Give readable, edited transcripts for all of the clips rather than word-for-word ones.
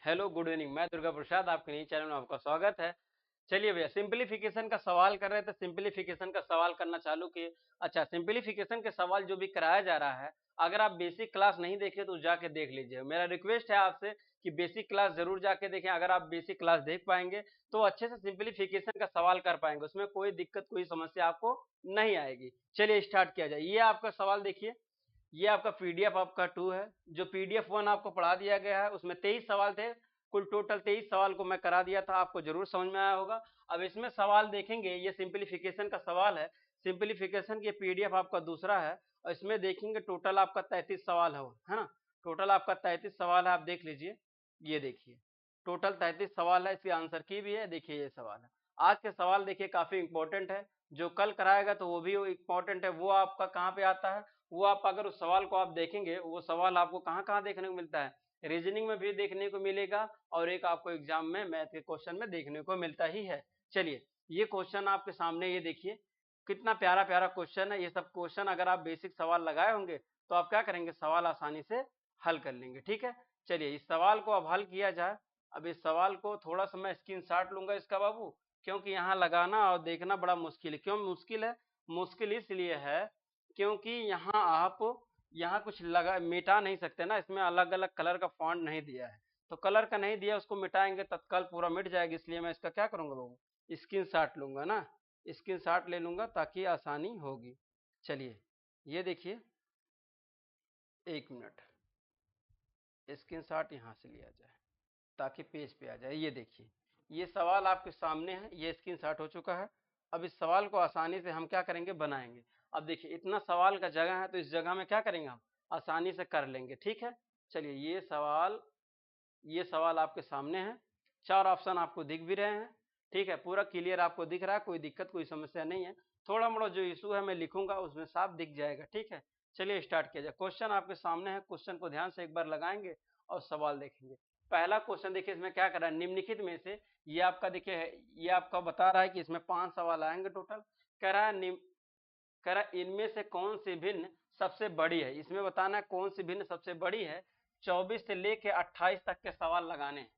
Hello good evening. मैं दुर्गा प्रसाद, आपके नई चैनल में आपका स्वागत है। चलिए भैया, सिंपलीफिकेशन का सवाल कर रहे थे, सिंपलीफिकेशन का सवाल करना चालू किए। अच्छा, सिंपलीफिकेशन के सवाल जो भी कराया जा रहा है, अगर आप बेसिक क्लास नहीं देखे तो जाके देख लीजिए। मेरा रिक्वेस्ट है आपसे कि बेसिक क्लास जरूर जाके देखें। अगर आप बेसिक क्लास देख पाएंगे तो अच्छे से सिंपलीफिकेशन का सवाल कर पाएंगे, उसमें कोई दिक्कत कोई समस्या आपको नहीं आएगी। चलिए स्टार्ट किया जाए। ये आपका सवाल देखिए, ये आपका पीडीएफ आपका 2 है। जो पीडीएफ 1 आपको पढ़ा दिया गया है उसमें 23 सवाल थे। कुल टोटल 23 सवाल को मैं करा दिया था, आपको जरूर समझ में आया होगा। अब इसमें सवाल देखेंगे, ये सिंपलीफिकेशन का सवाल है। सिंपलीफिकेशन की पीडीएफ आपका दूसरा है और इसमें देखेंगे टोटल आपका 33 सवाल है ना। टोटल आपका 33 सवाल है, आप देख लीजिए। ये देखिए टोटल 33 सवाल है, इसके आंसर की भी है। देखिए ये सवाल है। आज के सवाल देखिए काफी इंपॉर्टेंट है। जो कल कराएगा तो वो भी इंपॉर्टेंट है। वो आपका कहाँ पे आता है, वो आप अगर उस सवाल को आप देखेंगे, वो सवाल आपको कहाँ कहाँ देखने को मिलता है, रीजनिंग में भी देखने को मिलेगा और एक आपको एग्जाम में मैथ के क्वेश्चन में देखने को मिलता ही है। चलिए ये क्वेश्चन आपके सामने, ये देखिए कितना प्यारा प्यारा क्वेश्चन है। ये सब क्वेश्चन अगर आप बेसिक सवाल लगाए होंगे तो आप क्या करेंगे, सवाल आसानी से हल कर लेंगे। ठीक है, चलिए इस सवाल को अब हल किया जाए। अब इस सवाल को थोड़ा सा मैं स्क्रीनशॉट लूंगा इसका बाबू, क्योंकि यहाँ लगाना और देखना बड़ा मुश्किल है। क्यों मुश्किल है? मुश्किल इसलिए है क्योंकि यहाँ आप यहाँ कुछ लगा मिटा नहीं सकते ना, इसमें अलग अलग कलर का फॉन्ट नहीं दिया है। तो कलर का नहीं दिया, उसको मिटाएंगे तत्काल पूरा मिट जाएगा। इसलिए मैं इसका क्या करूंगा बाबू, स्क्रीनशॉट लूंगा ना, स्क्रीनशॉट ले लूंगा ताकि आसानी होगी। चलिए ये देखिए, एक मिनट, स्क्रीनशॉट यहाँ से लिया जाए ताकि पेज पे आ जाए। ये देखिए ये सवाल आपके सामने है, ये स्क्रीनशॉट हो चुका है। अब इस सवाल को आसानी से हम क्या करेंगे, बनाएंगे। अब देखिए इतना सवाल का जगह है तो इस जगह में क्या करेंगे, हम आसानी से कर लेंगे। ठीक है, चलिए ये सवाल आपके सामने है। 4 ऑप्शन आपको दिख भी रहे हैं। ठीक है, पूरा क्लियर आपको दिख रहा है, कोई दिक्कत कोई समस्या नहीं है। थोड़ा मोड़ा जो इशू है मैं लिखूंगा, उसमें साफ दिख जाएगा। ठीक है, चलिए स्टार्ट किया जाए। क्वेश्चन आपके सामने है, क्वेश्चन को ध्यान से एक बार लगाएंगे और सवाल देखेंगे। पहला क्वेश्चन देखिए, इसमें क्या कर रहा है, निम्नलिखित में से ये आपका देखिए ये आपका बता रहा है कि इसमें 5 सवाल आएंगे टोटल। कह रहा है कह रहा है इनमें से कौन सी भिन्न सबसे बड़ी है। इसमें बताना है कौन सी भिन्न सबसे बड़ी है। 24 से लेके 28 तक के सवाल लगाने हैं।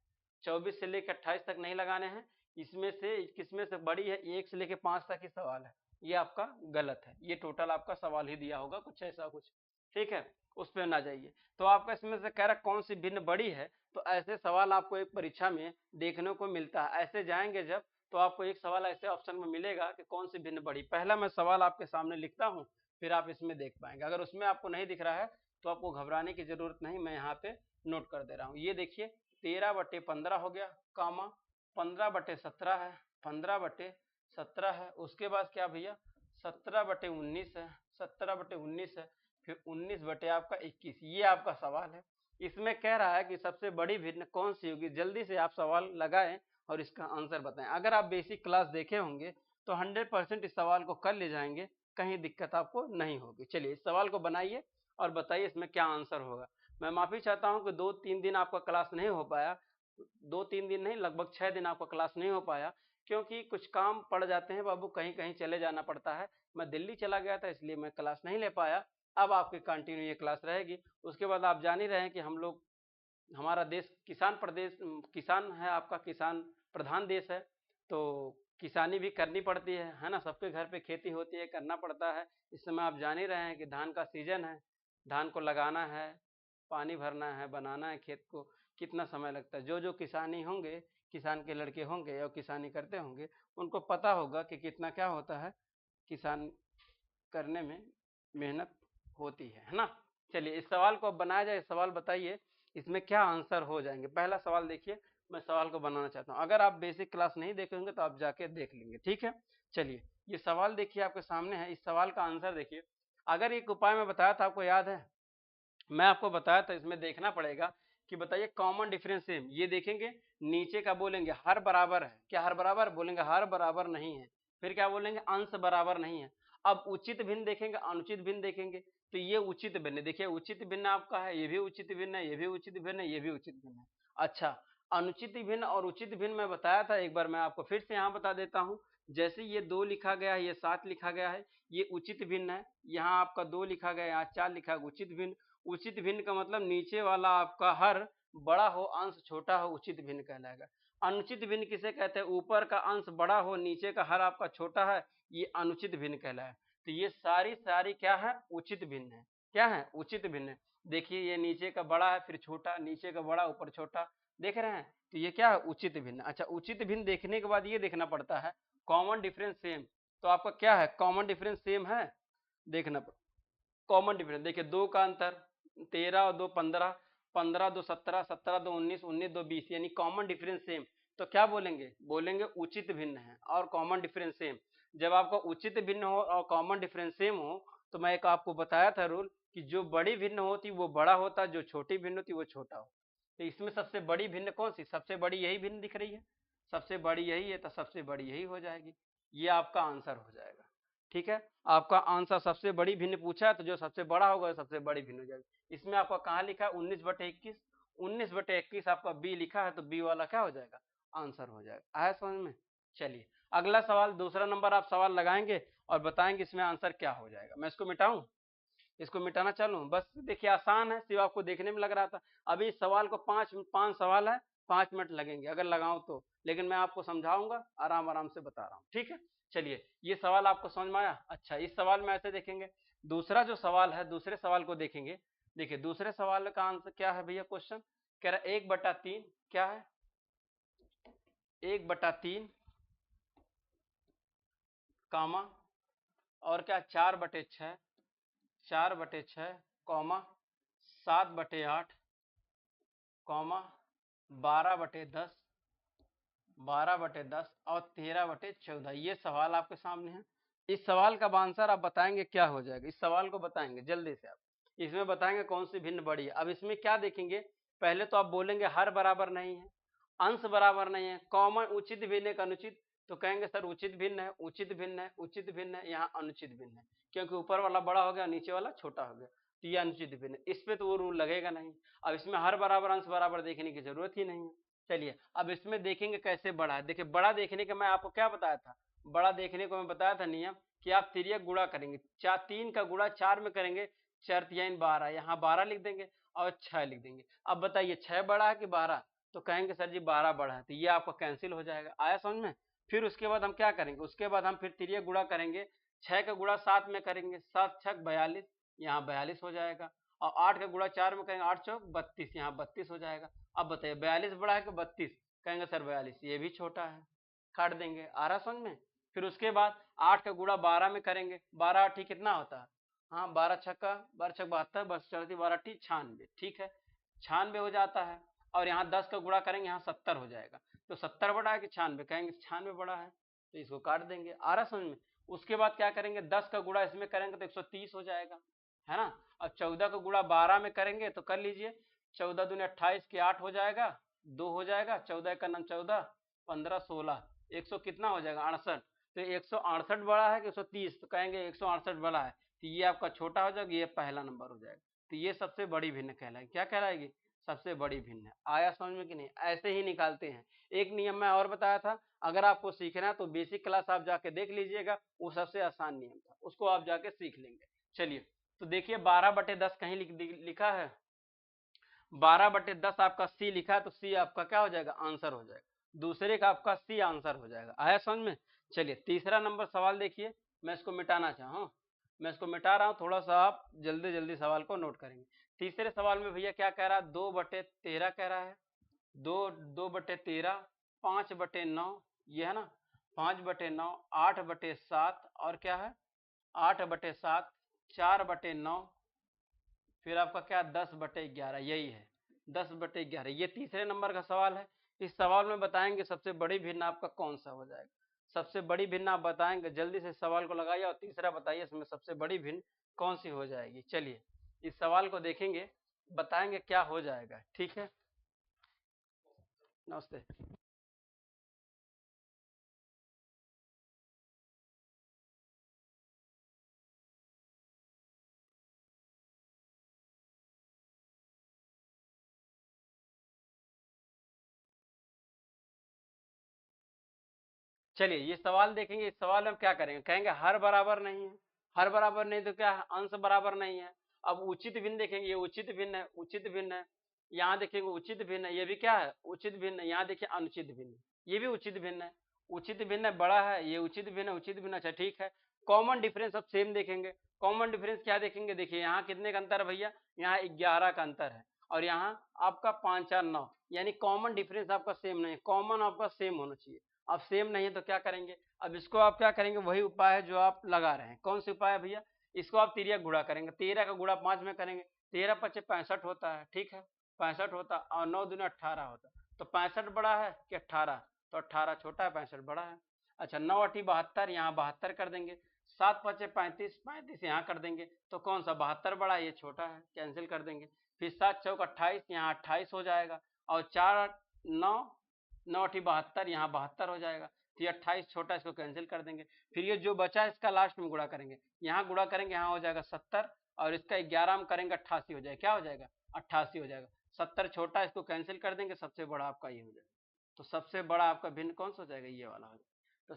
24 से लेके 28 तक नहीं लगाने हैं। इसमें से किसमें से बड़ी है, 1 से लेके 5 तक ही सवाल है। ये आपका गलत है, ये टोटल आपका सवाल ही दिया होगा कुछ ऐसा कुछ। ठीक है, उस पर ना जाइए। तो आपका इसमें से कह रहा कौन सी भिन्न बड़ी है, तो ऐसे सवाल आपको एक परीक्षा में देखने को मिलता है। ऐसे जाएंगे जब, तो आपको एक सवाल ऐसे ऑप्शन में मिलेगा कि कौन सी भिन्न बड़ी। पहला मैं सवाल आपके सामने लिखता हूँ, फिर आप इसमें देख पाएंगे। अगर उसमें आपको नहीं दिख रहा है तो आपको घबराने की जरूरत नहीं, मैं यहाँ पे नोट कर दे रहा हूँ। ये देखिए 13/15 हो गया, कामा 15/17 है, 15/17 है। उसके बाद क्या भैया, 17/19 है, 17/19 है, फिर 19 बटे आपका 21। ये आपका सवाल है। इसमें कह रहा है कि सबसे बड़ी भिन्न कौन सी होगी। जल्दी से आप सवाल लगाएं और इसका आंसर बताएं। अगर आप बेसिक क्लास देखे होंगे तो 100% इस सवाल को कर ले जाएंगे, कहीं दिक्कत आपको नहीं होगी। चलिए इस सवाल को बनाइए और बताइए इसमें क्या आंसर होगा। मैं माफी चाहता हूं कि 2-3 दिन आपका क्लास नहीं हो पाया। 2-3 दिन नहीं, लगभग 6 दिन आपका क्लास नहीं हो पाया, क्योंकि कुछ काम पड़ जाते हैं बाबू, कहीं कहीं चले जाना पड़ता है। मैं दिल्ली चला गया था इसलिए मैं क्लास नहीं ले पाया। अब आपकी कंटिन्यू ये क्लास रहेगी। उसके बाद आप जान ही रहे हैं कि हम लोग, हमारा देश किसान प्रदेश, किसान है, आपका किसान प्रधान देश है। तो किसानी भी करनी पड़ती है ना। सबके घर पे खेती होती है, करना पड़ता है। इस समय आप जान ही रहे हैं कि धान का सीजन है, धान को लगाना है, पानी भरना है, बनाना है खेत को, कितना समय लगता है। जो जो किसानी होंगे, किसान के लड़के होंगे या किसानी करते होंगे, उनको पता होगा कि कितना क्या होता है किसान करने में, मेहनत होती है ना। चलिए इस सवाल को अब बनाया जाए। सवाल बताइए इसमें क्या आंसर हो जाएंगे। पहला सवाल देखिए, मैं सवाल को बनाना चाहता हूँ। अगर आप बेसिक क्लास नहीं देखे होंगे तो आप जाके देख लेंगे। ठीक है, चलिए ये सवाल देखिए आपके सामने है। इस सवाल का आंसर देखिए। अगर एक उपाय मैं बताया था, आपको याद है, मैं आपको बताया था, इसमें देखना पड़ेगा कि बताइए कॉमन डिफरेंस सेम। ये देखेंगे नीचे का बोलेंगे हर बराबर है, क्या हर बराबर बोलेंगे, हर बराबर नहीं है। फिर क्या बोलेंगे, अंश बराबर नहीं है। अब उचित भिन्न देखेंगे, अनुचित भिन्न देखेंगे। तो ये उचित भिन्न, देखिए उचित भिन्न आपका है, ये भी उचित भिन्न है, ये भी उचित भिन्न है, ये भी उचित भिन्न है। अच्छा, अनुचित भिन्न और उचित भिन्न मैं बताया था एक बार, मैं आपको फिर से यहाँ बता देता हूँ। जैसे ये 2 लिखा गया है, ये 7 लिखा गया है, ये उचित भिन्न है। यहाँ आपका 2 लिखा गया है, यहाँ 4 लिखा है, उचित भिन्न। उचित भिन्न का मतलब नीचे वाला आपका हर बड़ा हो अंश छोटा हो उचित भिन्न कहलाएगा। अनुचित भिन्न किसे कहते हैं? ऊपर का अंश बड़ा हो नीचे का हर आपका छोटा है, ये अनुचित भिन्न कहलाएगा। तो ये सारी सारी क्या है? उचित भिन्न है। क्या है? उचित भिन्न है। देखिए ये नीचे का बड़ा है फिर छोटा, नीचे का बड़ा ऊपर छोटा, देख रहे हैं? तो ये क्या है? उचित भिन्न। अच्छा उचित भिन्न देखने के बाद ये देखना पड़ता है कॉमन डिफरेंस सेम। तो आपका क्या है? कॉमन डिफरेंस सेम है, देखना कॉमन डिफरेंस। देखिए 2 का अंतर, 13 और 2 15, 15 2 17, 17 2 19, 19 2 20, यानी कॉमन डिफरेंस सेम। तो क्या बोलेंगे? बोलेंगे उचित भिन्न है और कॉमन डिफरेंस सेम। जब आपका उचित भिन्न हो और कॉमन डिफरेंस सेम हो तो मैं एक आपको बताया था रूल कि जो बड़ी भिन्न होती वो बड़ा होता, जो छोटी भिन्न होती वो छोटा हो। तो इसमें सबसे बड़ी भिन्न कौन सी? सबसे बड़ी यही भिन्न दिख रही है, सबसे बड़ी यही है, तो सबसे बड़ी यही हो जाएगी। ये आपका आंसर हो जाएगा। ठीक है, आपका आंसर सबसे बड़ी भिन्न पूछा है तो जो सबसे बड़ा होगा सबसे बड़ी भिन्न हो जाएगी। इसमें आपका कहाँ लिखा है? 19/21, 19/21 आपका बी लिखा है, तो बी वाला क्या हो जाएगा? आंसर हो जाएगा। आया समझ में? चलिए अगला सवाल, दूसरा नंबर आप सवाल लगाएंगे और बताएंगे इसमें आंसर क्या हो जाएगा। मैं इसको मिटाऊं, इसको मिटाना चालूं? बस देखिए आसान है, सिर्फ आपको देखने में लग रहा था। अभी इस सवाल को पांच सवाल है, 5 मिनट लगेंगे अगर लगाऊं तो, लेकिन मैं आपको समझाऊंगा, आराम आराम से बता रहा हूं। ठीक है, चलिए ये सवाल आपको समझ में आया? अच्छा इस सवाल में ऐसे देखेंगे, दूसरा जो सवाल है दूसरे सवाल को देखेंगे। देखिए दूसरे सवाल का आंसर क्या है भैया? क्वेश्चन कह रहा है 1/3 क्या है? 1/3 कामा और क्या? 4/6, 4/6 कॉमा 7/8 कॉमा 12/10, 12/10 और 13/14। ये सवाल आपके सामने है। इस सवाल का आंसर आप बताएंगे क्या हो जाएगा? इस सवाल को बताएंगे जल्दी से आप, इसमें बताएंगे कौन सी भिन्न बड़ी है। अब इसमें क्या देखेंगे? पहले तो आप बोलेंगे हर बराबर नहीं है, अंश बराबर नहीं है, कॉमन उचित भिन्न एक अनुचित, तो कहेंगे सर उचित भिन्न है, उचित भिन्न है, उचित भिन्न है, यहाँ अनुचित भिन्न है, क्योंकि ऊपर वाला बड़ा हो गया नीचे वाला छोटा हो गया, तो ये अनुचित भिन्न है। इस पे तो वो रूल लगेगा नहीं। अब इसमें हर बराबर अंश बराबर देखने की जरूरत ही नहीं है। चलिए अब इसमें देखेंगे कैसे बड़ा है। देखिए बड़ा देखने का मैं आपको क्या बताया था? बड़ा देखने को मैं बताया था नियम कि आप तिर्यक गुणा करेंगे, 3 का गुणा 4 में करेंगे, 4×3 12, यहाँ 12 लिख देंगे और 6 लिख देंगे। अब बताइए 6 बड़ा है कि 12? तो कहेंगे सर जी 12 बड़ा है, तो ये आपका कैंसिल हो जाएगा। आया समझ में? फिर उसके बाद हम क्या करेंगे? उसके बाद हम फिर तिर्यक गुणा करेंगे, 6 का गुणा 7 में करेंगे, 7 छक 42, यहाँ 42 हो जाएगा, और 8 का गुणा 4 में करेंगे, 8 चौक 32, यहाँ 32 हो जाएगा। अब बताइए 42 बड़ा है कि 32? कहेंगे सर 42, ये भी छोटा है, काट देंगे। आ रहा समझ में? फिर उसके बाद 8 का गुणा 12 में करेंगे, 12 8 कितना होता है? हाँ 12 छक्का 12 छक 72, 12 96, ठीक है 96 हो जाता है। और यहाँ 10 का गुणा करेंगे, यहाँ 70 हो जाएगा। तो 70 बड़ा है कि 96? कहेंगे 96 बड़ा है, तो इसको काट देंगे। आ रहा समझ में? उसके बाद क्या करेंगे? 10 का गुणा इसमें करेंगे तो 130 हो जाएगा, है ना। अब 14 का गुणा 12 में करेंगे तो कर लीजिए, 14 दूनी 28 के 8 हो जाएगा, 2 हो जाएगा, 14 का नाम 14, 15 16, 100 कितना हो जाएगा? 68। तो 168 बड़ा है कि 130? तो कहेंगे 168 बड़ा है, तो ये आपका छोटा हो जाएगा, ये पहला नंबर हो जाएगा। तो ये सबसे बड़ी भिन्न कहलाएगी। क्या कहलाएगी? सबसे बड़ी भिन्न है। आया समझ में कि नहीं? ऐसे ही निकालते हैं। एक नियम मैं और बताया था, अगर आपको सीखना है तो बेसिक क्लास आप जाके देख लीजिएगा, वो सबसे आसान नियम था, उसको आप जाके सीख लेंगे। चलिए तो देखिए 12/10 कहीं लिखा है, 12/10 आपका सी लिखा है, तो सी आपका क्या हो जाएगा? आंसर हो जाएगा। दूसरे का आपका सी आंसर हो जाएगा। आया समझ में? चलिए तीसरा नंबर सवाल देखिए, मैं इसको मिटाना चाहूँ, मैं इसको मिटा रहा हूँ, थोड़ा सा आप जल्दी जल्दी सवाल को नोट करेंगे। तीसरे सवाल में भैया क्या कह रहा है? 2/13 कह रहा है, 2/13, 5/9, ये है ना, 5/9, 8/7 और क्या है? 8/7, 4/9, फिर आपका क्या? 10/11, यही है 10/11। ये तीसरे नंबर का सवाल है। इस सवाल में बताएंगे सबसे बड़ी भिन्न आपका कौन सा हो जाएगा? सबसे बड़ी भिन्न आप बताएंगे, जल्दी से सवाल को लगाइए और तीसरा बताइए इसमें सबसे बड़ी भिन्न कौन सी हो जाएगी। चलिए इस सवाल को देखेंगे, बताएंगे क्या हो जाएगा। ठीक है, नमस्ते। चलिए ये सवाल देखेंगे, इस सवाल में हम क्या करेंगे? कहेंगे हर बराबर नहीं है, हर बराबर नहीं तो क्या है? अंश बराबर नहीं है। अब उचित भिन्न देखेंगे, ये उचित भिन्न है, उचित भिन्न है, यहाँ देखेंगे उचित भिन्न, ये भी क्या है उचित भिन्न, यहाँ देखिए अनुचित भिन्न, ये भी उचित भिन्न है, उचित भिन्न बड़ा है, ये उचित भिन्न उचित भिन्न, अच्छा ठीक है। कॉमन डिफरेंस अब सेम देखेंगे, कॉमन डिफरेंस क्या देखेंगे, देखिए यहाँ कितने का अंतर है भैया, यहाँ 11 का अंतर है और यहाँ आपका 5 4 9, यानी कॉमन डिफरेंस आपका सेम नहीं है, कॉमन आपका सेम होना चाहिए। अब सेम नहीं है तो क्या करेंगे, अब इसको आप क्या करेंगे, वही उपाय है जो आप लगा रहे हैं। कौन सी उपाय है भैया, इसको आप तिर्यक गुणा करेंगे, 13 का गुणा 5 में करेंगे, 13 पच्चे 65 होता है, ठीक है 65 होता और 9 दूनी 18 होता, तो 65 बड़ा है कि 18, तो 18 छोटा है 65 बड़ा है। अच्छा 9 8 72, यहाँ 72 कर देंगे, 7 पच्चे 35, 35 यहाँ कर देंगे, तो कौन सा 72 बड़ा है, ये छोटा है, कैंसिल कर देंगे। फिर 7 चौक 28, यहाँ 28 हो जाएगा, और 4 9 9 8 72, यहाँ 72 हो जाएगा, तो ये 28 छोटा, इसको कैंसिल कर देंगे। फिर ये जो बचा है इसका लास्ट में गुणा करेंगे, यहाँ गुणा करेंगे, यहाँ हो जाएगा 70, और इसका 11 में करेंगे 88 हो जाएगा, क्या हो जाएगा 88 हो जाएगा। 70 छोटा, इसको कैंसिल कर देंगे, सबसे बड़ा आपका ये हो जाएगा, तो सबसे बड़ा आपका भिन्न कौन सा हो जाएगा, ये वाला हो जाएगा। तो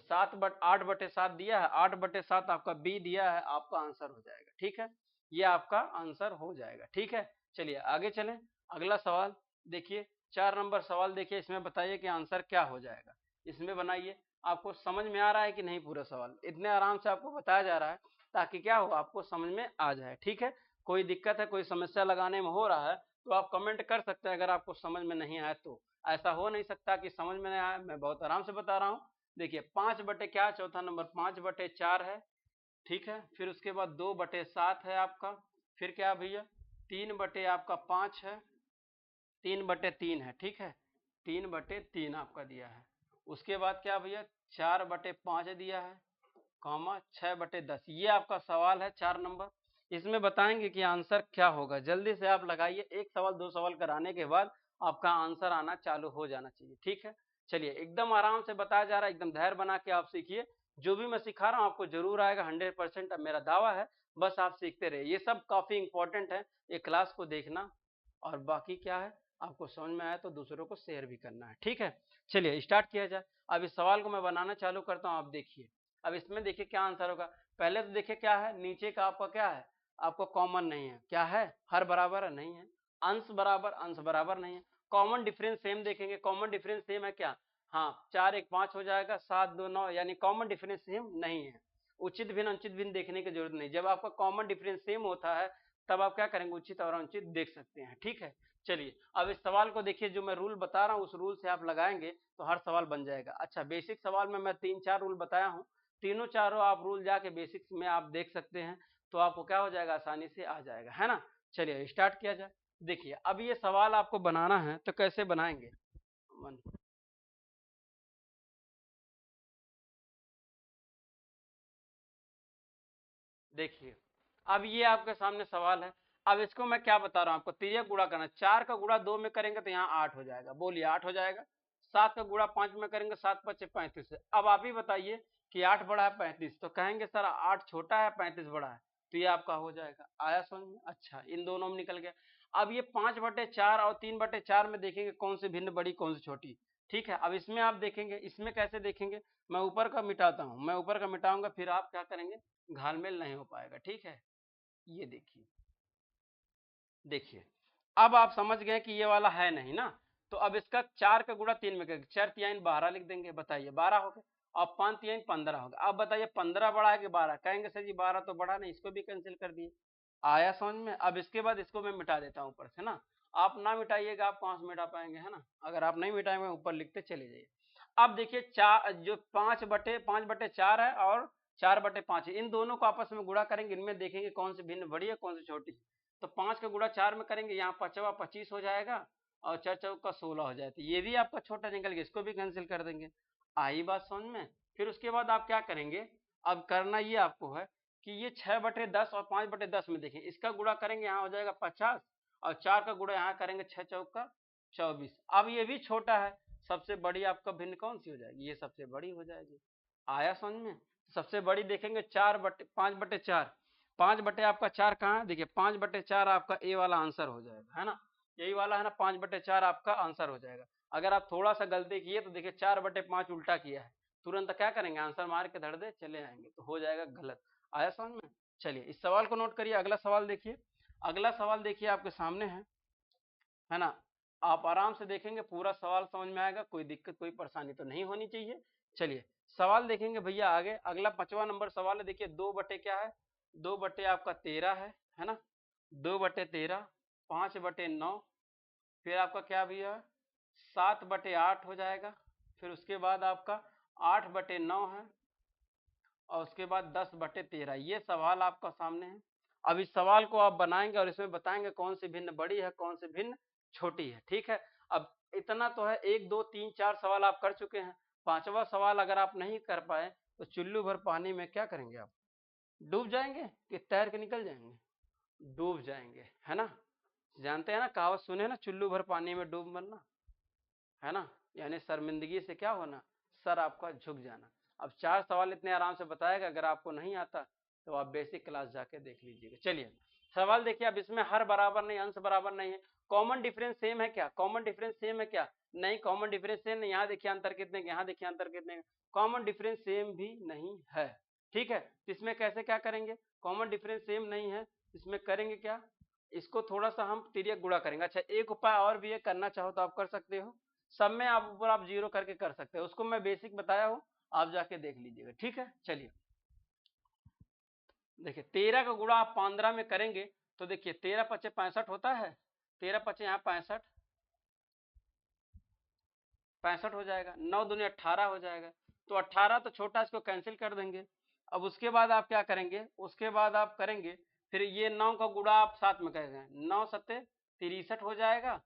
8/7 दिया है, 8/7 आपका बी दिया है, आपका आंसर हो जाएगा, ठीक है, ये आपका आंसर हो जाएगा, ठीक है। चलिए आगे चलें, अगला सवाल देखिए, 4 नंबर सवाल देखिए, इसमें बताइए कि आंसर क्या हो जाएगा, इसमें बनाइए। आपको समझ में आ रहा है कि नहीं, पूरा सवाल इतने आराम से आपको बताया जा रहा है ताकि क्या हो, आपको समझ में आ जाए, ठीक है। कोई दिक्कत है, कोई समस्या लगाने में हो रहा है तो आप कमेंट कर सकते हैं, अगर आपको समझ में नहीं आया तो। ऐसा हो नहीं सकता कि समझ में नहीं आया, मैं बहुत आराम से बता रहा हूँ। देखिए 5 बटे क्या, चौथा नंबर 5/4 है, ठीक है। फिर उसके बाद 2/7 है आपका, फिर क्या भैया 3 बटे आपका 5 है, 3/3 है, ठीक है, 3/3 आपका दिया है। उसके बाद क्या भैया 4/5 दिया है, कॉमा 6/10, ये आपका सवाल है 4 नंबर। इसमें बताएंगे कि आंसर क्या होगा, जल्दी से आप लगाइए, एक सवाल 2 सवाल कराने के बाद आपका आंसर आना चालू हो जाना चाहिए, ठीक है। चलिए एकदम आराम से बताया जा रहा है, एकदम धैर्य बना के आप सीखिए, जो भी मैं सिखा रहा हूँ आपको जरूर आएगा, 100% मेरा दावा है, बस आप सीखते रहिए, ये सब काफी इंपॉर्टेंट है, ये क्लास को देखना, और बाकी क्या है, आपको समझ में आया तो दूसरों को शेयर भी करना है, ठीक है। चलिए स्टार्ट किया जाए, अब इस सवाल को मैं बनाना चालू करता हूँ, आप देखिए। अब इसमें देखिए क्या आंसर होगा, पहले तो देखिए क्या है, नीचे का आपका क्या है, आपको कॉमन नहीं है, क्या है हर बराबर है, नहीं है, अंश बराबर नहीं है, कॉमन डिफरेंस सेम देखेंगे, कॉमन डिफरेंस सेम है क्या, हाँ 4 1 5 हो जाएगा, 7 2 9, यानी कॉमन डिफरेंस सेम नहीं है। उचित भिन्न अनुचित भिन्न देखने की जरूरत नहीं, जब आपका कॉमन डिफरेंस सेम होता है तब आप क्या करेंगे, उचित और अनुचित देख सकते हैं, ठीक है। चलिए अब इस सवाल को देखिए, जो मैं रूल बता रहा हूँ उस रूल से आप लगाएंगे तो हर सवाल बन जाएगा। अच्छा बेसिक सवाल में मैं 3 4 रूल बताया हूँ, तीनों चारों आप रूल जाके बेसिक्स में आप देख सकते हैं, तो आपको क्या हो जाएगा, आसानी से आ जाएगा, है ना। चलिए स्टार्ट किया जाए। देखिए अब ये सवाल आपको बनाना है तो कैसे बनाएंगे, देखिए अब ये आपके सामने सवाल है। अब इसको मैं क्या बता रहा हूँ आपको, तिर्यक गुणा करना, 4 का गुणा 2 में करेंगे तो यहाँ 8 हो जाएगा, बोलिए 8 हो जाएगा। 7 का गुणा 5 में करेंगे, 7 5 35 है। अब आप ही बताइए कि 8 बड़ा है 35, तो कहेंगे सर 8 छोटा है 35 बड़ा है, तो ये आपका हो जाएगा, आया समझ में। अच्छा इन दोनों में निकल गया। अब ये 5/4 और 3/4 में देखेंगे कौन सी भिन्न बड़ी कौन सी छोटी, ठीक है। अब इसमें आप देखेंगे, इसमें कैसे देखेंगे, मैं ऊपर का मिटाता हूँ, मैं ऊपर का मिटाऊंगा, फिर आप क्या करेंगे, घालमेल नहीं हो पाएगा, ठीक है। ये देखिए, देखिए अब आप समझ गए कि ये वाला है नहीं ना, तो अब इसका 4 का गुणा 3 में करेंगे, 4 3 12 लिख देंगे, बताइए 12 हो गए, और 5 3 15 हो गया। अब बताइए 15 बड़ा है कि 12, कहेंगे सर जी 12 तो बड़ा नहीं, इसको भी कैंसिल कर दिए, आया समझ में। अब इसके बाद इसको मैं मिटा देता हूँ ऊपर से ना, आप ना मिटाइएगा, आप कहाँ से मिटा पाएंगे, है ना, अगर आप नहीं मिटाएंगे ऊपर लिखते चले जाइए। अब देखिए चार, जो 5/4 है और 4/5 है, इन दोनों को आपस में गुणा करेंगे, इनमें देखेंगे कौन सी भिन्न बड़ी है कौन सी छोटी। तो 5 का गुणा 4 में करेंगे, यहाँ 5 25 हो जाएगा, और 4 चौका 16 हो जाएगा, ये भी आपका छोटा निकल गया, इसको भी कैंसिल कर देंगे। आई बात समझ में। फिर उसके बाद आप क्या करेंगे, अब करना ये आपको है कि ये 6/10 और 5/10 में देखें, इसका गुणा करेंगे, यहाँ हो जाएगा 50, और 4 का गुणा यहाँ करेंगे 6 चौका 24। अब ये भी छोटा है, सबसे बड़ी आपका भिन्न कौन सी हो जाएगी, ये सबसे बड़ी हो जाएगी, आया समझ में। सबसे बड़ी देखेंगे 5/4, 5 बटे आपका 4 कहाँ है, देखिए 5/4 आपका ए वाला आंसर हो जाएगा, है ना, यही वाला है ना, 5/4 आपका आंसर हो जाएगा। अगर आप थोड़ा सा गलती किए तो देखिए 4/5 उल्टा किया है, तुरंत क्या करेंगे, आंसर मार के धड़ दे चले आएंगे, तो हो जाएगा गलत, आया समझ में। चलिए इस सवाल को नोट करिए, अगला सवाल देखिए, अगला सवाल देखिए आपके सामने है, है ना। आप आराम से देखेंगे पूरा सवाल समझ में आएगा, कोई दिक्कत कोई परेशानी तो नहीं होनी चाहिए। चलिए सवाल देखेंगे भैया आगे, अगला 5वां नंबर सवाल है। देखिए 2 बटे क्या है, 2 बटे आपका 13 है ना, 2 बटे 13, 5 बटे 9, फिर आपका क्या भैया 7 बटे 8 हो जाएगा, फिर उसके बाद आपका 8 बटे 9 है, और उसके बाद 10 बटे 13। ये सवाल आपका सामने है। अब इस सवाल को आप बनाएंगे और इसमें बताएंगे कौन सी भिन्न बड़ी है कौन सी भिन्न छोटी है, ठीक है। अब इतना तो है, 1 2 3 4 सवाल आप कर चुके हैं, 5वां सवाल अगर आप नहीं कर पाए तो चुल्लू भर पानी में क्या करेंगे आप, डूब जाएंगे कि तैर के निकल जाएंगे, डूब जाएंगे, है ना। जानते हैं ना, कहावत सुने ना, चुल्लू भर पानी में डूब मरना, है ना, यानी शर्मिंदगी से क्या होना, सर आपका झुक जाना। अब 4 सवाल इतने आराम से बताएगा, अगर आपको नहीं आता तो आप बेसिक क्लास जाके देख लीजिएगा। चलिए सवाल देखिए, अब इसमें हर बराबर नहीं, अंश बराबर नहीं है, कॉमन डिफरेंस सेम है क्या, कॉमन डिफरेंस सेम है क्या, नहीं कॉमन डिफरेंस सेम नहीं। यहाँ देखिए अंतर कितने, यहाँ देखिए अंतर कितने, कॉमन डिफरेंस सेम भी नहीं है, ठीक है। इसमें कैसे क्या करेंगे, कॉमन डिफरेंस सेम नहीं है, इसमें करेंगे क्या, इसको थोड़ा सा हम तिर्यक गुणा करेंगे। अच्छा एक उपाय और भी है, करना चाहो तो आप कर सकते हो, सब में आप ऊपर आप 0 करके कर सकते हो, उसको मैं बेसिक बताया हूं, आप जाके देख लीजिएगा, ठीक है। चलिए देखिए 13 का गुणा आप 15 में करेंगे तो देखिए 13 पचे 65 होता है, 13 पचे यहाँ 65, 65 हो जाएगा, 9 दूनी 18 हो जाएगा, तो 18 तो छोटा, इसको कैंसिल कर देंगे। अब उसके बाद आप क्या करेंगे, उसके बाद आप करेंगे फिर ये 9 का गुणा आप साथ में करेंगे, 9 सत्ते 63 हो जाएगा,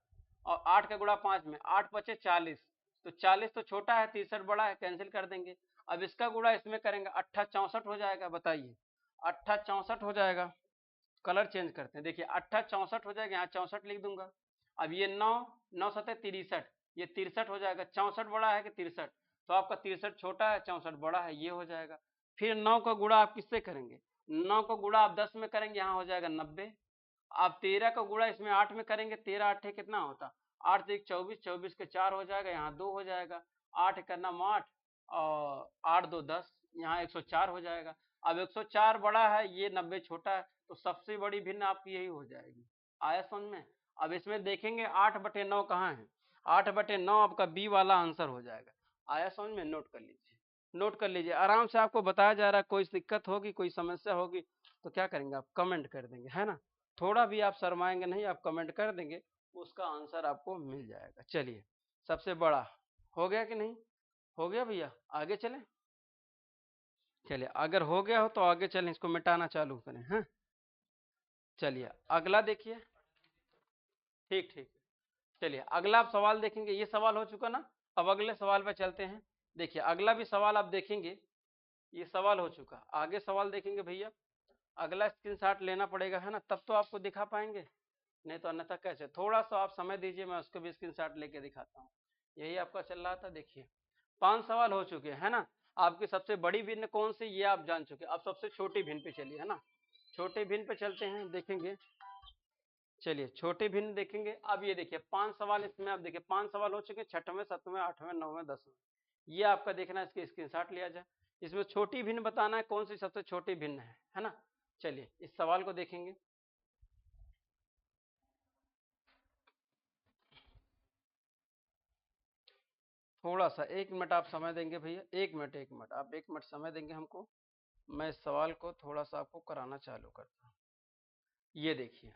और 8 का गुणा 5 में, 8 पचे 40, तो 40 तो छोटा है 63 बड़ा है, कैंसिल कर देंगे। अब इसका गुणा इसमें करेंगे, 8 64 हो जाएगा, बताइए 8 64 हो जाएगा। कलर चेंज करते हैं, देखिए 8 64 हो जाएगा, यहाँ 64 लिख दूंगा। अब ये 9 9 सत्ते 63, ये 63 हो जाएगा, 64 बड़ा है कि 63, तो आपका 63 छोटा है 64 बड़ा है, ये हो जाएगा। फिर 9 का गुणा आप किससे करेंगे, 9 का गुणा आप 10 में करेंगे, यहाँ हो जाएगा 90। आप 13 का गुणा इसमें 8 में करेंगे, 13 8 कितना होता, 8 1 24, 24 के 4 हो जाएगा, यहाँ 2 हो जाएगा, 8 का नाम 8, और 8 2 10, यहाँ 104 हो जाएगा। अब 104 बड़ा है, ये 90 छोटा है, तो सबसे बड़ी भिन्न आपकी यही हो जाएगी। आया समझ में। अब इसमें देखेंगे 8 बटे 9 कहाँ है, 8 बटे 9 आपका बी वाला आंसर हो जाएगा। आया समझ में, नोट कर लीजिए, नोट कर लीजिए, आराम से आपको बताया जा रहा है, कोई दिक्कत होगी कोई समस्या होगी तो क्या करेंगे आप कमेंट कर देंगे, है ना, थोड़ा भी आप शर्माएंगे नहीं, आप कमेंट कर देंगे, उसका आंसर आपको मिल जाएगा। चलिए सबसे बड़ा हो गया कि नहीं, हो गया भैया, आगे चलें। चलिए अगर हो गया हो तो आगे चलें, इसको मिटाना चालू करें, हैं। चलिए अगला देखिए, ठीक ठीक, चलिए अगला आप सवाल देखेंगे, ये सवाल हो चुका ना, अब अगले सवाल पे चलते हैं। देखिए अगला भी सवाल आप देखेंगे, ये सवाल हो चुका, आगे सवाल देखेंगे भैया, अगला स्क्रीनशॉट लेना पड़ेगा, है ना, तब तो आपको दिखा पाएंगे, नहीं तो अन्यथा कैसे, थोड़ा सा आप समय दीजिए, मैं उसको भी स्क्रीनशॉट लेके दिखाता हूँ। यही आपका चल रहा था, देखिए 5 सवाल हो चुके हैं ना, आपकी सबसे बड़ी भिन्न कौन सी ये आप जान चुके, अब सबसे छोटी भिन्न पे चलिए, है ना, छोटे भिन्न पे चलते हैं, देखेंगे। चलिए छोटे भिन्न देखेंगे। अब ये देखिए 5 सवाल इसमें, आप देखिए 5 सवाल हो चुके, 6वें 7वें 8वें 9वें 10वें, ये आपका देखना है, इसके स्क्रीनशॉट लिया जाए। इसमें छोटी भिन्न बताना है कौन सी सबसे छोटी भिन्न है ना। चलिए इस सवाल को देखेंगे, थोड़ा सा 1 मिनट आप समय देंगे भैया, 1 मिनट आप 1 मिनट समय देंगे हमको, मैं इस सवाल को थोड़ा सा आपको कराना चालू करता हूँ। ये देखिए,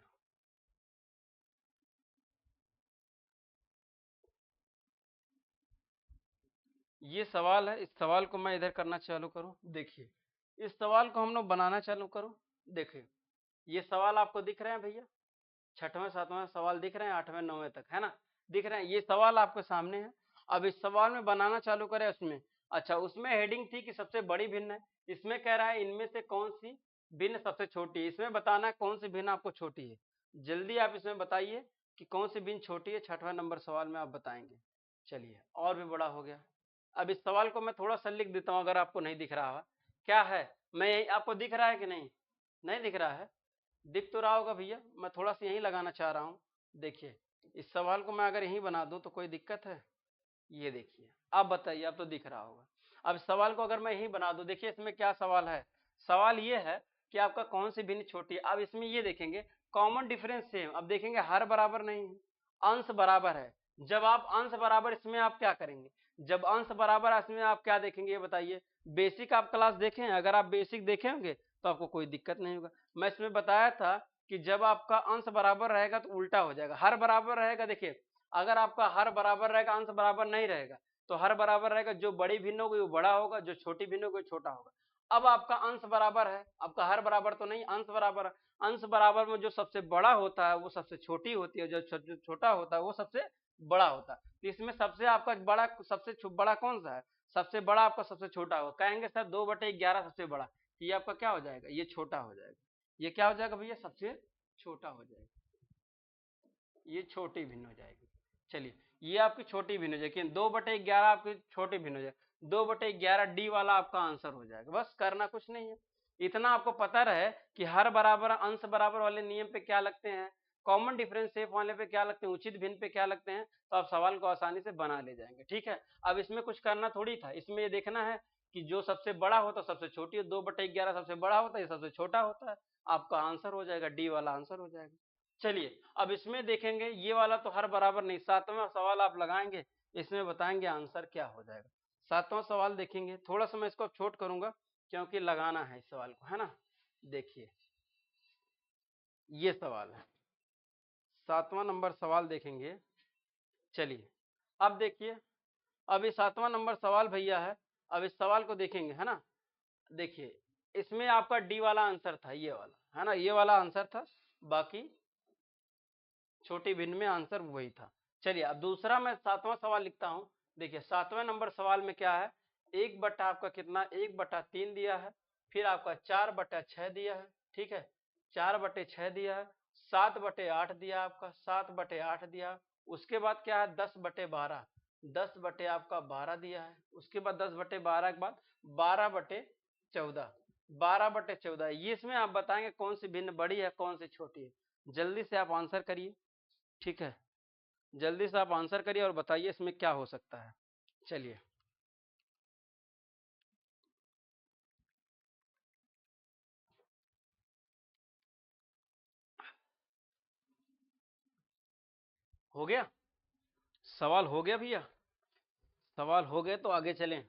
ये सवाल है, इस सवाल को मैं इधर करना चालू करूँ, देखिए इस सवाल को हम लोग बनाना चालू करूँ। देखिए ये सवाल आपको दिख रहे हैं भैया, 6वें 7वें सवाल दिख रहे हैं, 8वें 9वें तक, है ना, दिख रहे हैं, ये सवाल आपके सामने है। अब इस सवाल में बनाना चालू करें उसमें, अच्छा उसमें हेडिंग थी कि सबसे बड़ी भिन्न है, इसमें कह रहा है इनमें से कौन सी भिन्न सबसे छोटी है, इसमें बताना है कौन सी भिन्न आपको छोटी है, जल्दी आप इसमें बताइए कि कौन सी भिन्न छोटी है, 6वें नंबर सवाल में आप बताएंगे। चलिए और भी बड़ा हो गया, अब इस सवाल को मैं थोड़ा सा लिख देता हूँ, अगर आपको नहीं दिख रहा है, क्या है, मैं यही, आपको दिख रहा है कि नहीं, नहीं दिख रहा है, दिख तो रहा होगा भैया, मैं थोड़ा सा यहीं लगाना चाह रहा हूँ। देखिए इस सवाल को मैं अगर यहीं बना दूं तो कोई दिक्कत है, ये देखिए आप बताइए, अब तो दिख रहा होगा। अब सवाल को अगर मैं यहीं बना दूं, देखिए इसमें क्या सवाल है, सवाल ये है कि आपका कौन सी भिन्न छोटी है। अब इसमें ये देखेंगे कॉमन डिफरेंस सेम, अब देखेंगे हर बराबर नहीं है, अंश बराबर है। जब आप अंश बराबर, इसमें आप क्या करेंगे, जब अंश बराबर है इसमें आप क्या देखेंगे, ये बताइए। बेसिक आप क्लास देखें, अगर आप बेसिक देखे होंगे तो आपको कोई दिक्कत नहीं होगा। मैं इसमें बताया था कि जब आपका अंश बराबर रहेगा तो उल्टा हो जाएगा, हर बराबर रहेगा। देखिए, अगर आपका हर बराबर रहेगा, अंश बराबर नहीं रहेगा, तो हर बराबर रहेगा, जो बड़ी भिन्न होगी वो बड़ा होगा, जो छोटी भिन्न होगी वो छोटा होगा। अब आपका अंश बराबर है, आपका हर बराबर तो नहीं, अंश बराबर है। अंश बराबर में जो सबसे बड़ा होता है वो सबसे छोटी होती है, जो छोटा होता है वो सबसे बड़ा होता है। तो इसमें सबसे आपका बड़ा, सबसे बड़ा कौन सा है, सबसे बड़ा आपका सबसे छोटा होगा। कहेंगे सर 2/11 सबसे बड़ा, ये आपका क्या हो जाएगा, ये छोटा हो जाएगा। ये क्या हो जाएगा भैया, सबसे छोटा हो जाएगा, ये छोटी भिन्न हो जाएगी। चलिए, ये आपकी छोटी भिन्न हो जाएगी, 2/11 आपकी छोटी भिन्न हो जाएगी। 2/11 डी वाला आपका आंसर हो जाएगा। बस करना कुछ नहीं है, इतना आपको पता रहे कि हर बराबर अंश बराबर वाले नियम पे क्या लगते हैं, कॉमन डिफरेंस सेफ वाले पे क्या लगते हैं, उचित भिन्न पे क्या लगते हैं, तो आप सवाल को आसानी से बना ले जाएंगे। ठीक है, अब इसमें कुछ करना थोड़ी था, इसमें ये देखना है कि जो सबसे बड़ा होता है सबसे छोटी हो, 2/11 सबसे बड़ा होता है, ये सबसे छोटा होता है, आपका आंसर हो जाएगा, डी वाला आंसर हो जाएगा। चलिए, अब इसमें देखेंगे, ये वाला तो हर बराबर नहीं, 7वां सवाल आप लगाएंगे, इसमें बताएंगे आंसर क्या हो जाएगा। 7वां सवाल देखेंगे, थोड़ा सा मैं इसको छोट करूंगा क्योंकि लगाना है इस सवाल को, है ना। देखिए, ये सवाल है, 7वां नंबर सवाल देखेंगे। चलिए, अब देखिए, अब ये 7वां नंबर सवाल भैया है। अब इस सवाल को देखेंगे, है ना। देखिए, इसमें आपका डी वाला आंसर था, ये वाला, है ना, ये वाला आंसर था, बाकी छोटी भिन्न में आंसर वही था। चलिए, अब दूसरा मैं 7वां सवाल लिखता हूं। देखिए, 7वें नंबर सवाल में क्या है, 1 बटा आपका कितना, 1/3 दिया है, फिर आपका 4/6 दिया है, ठीक है, 4/6 दिया है, 7/8 दिया आपका, 7/8 दिया। उसके बाद क्या है, 10/12, 10/आपका 12 दिया है। उसके बाद 10/12 के बाद 12/14, 12/14, ये इसमें आप बताएंगे कौन सी भिन्न बड़ी है, कौन सी छोटी है। जल्दी से आप आंसर करिए, ठीक है, जल्दी से आप आंसर करिए और बताइए इसमें क्या हो सकता है। चलिए, हो गया, सवाल हो गया भैया, सवाल हो गए तो आगे चलें।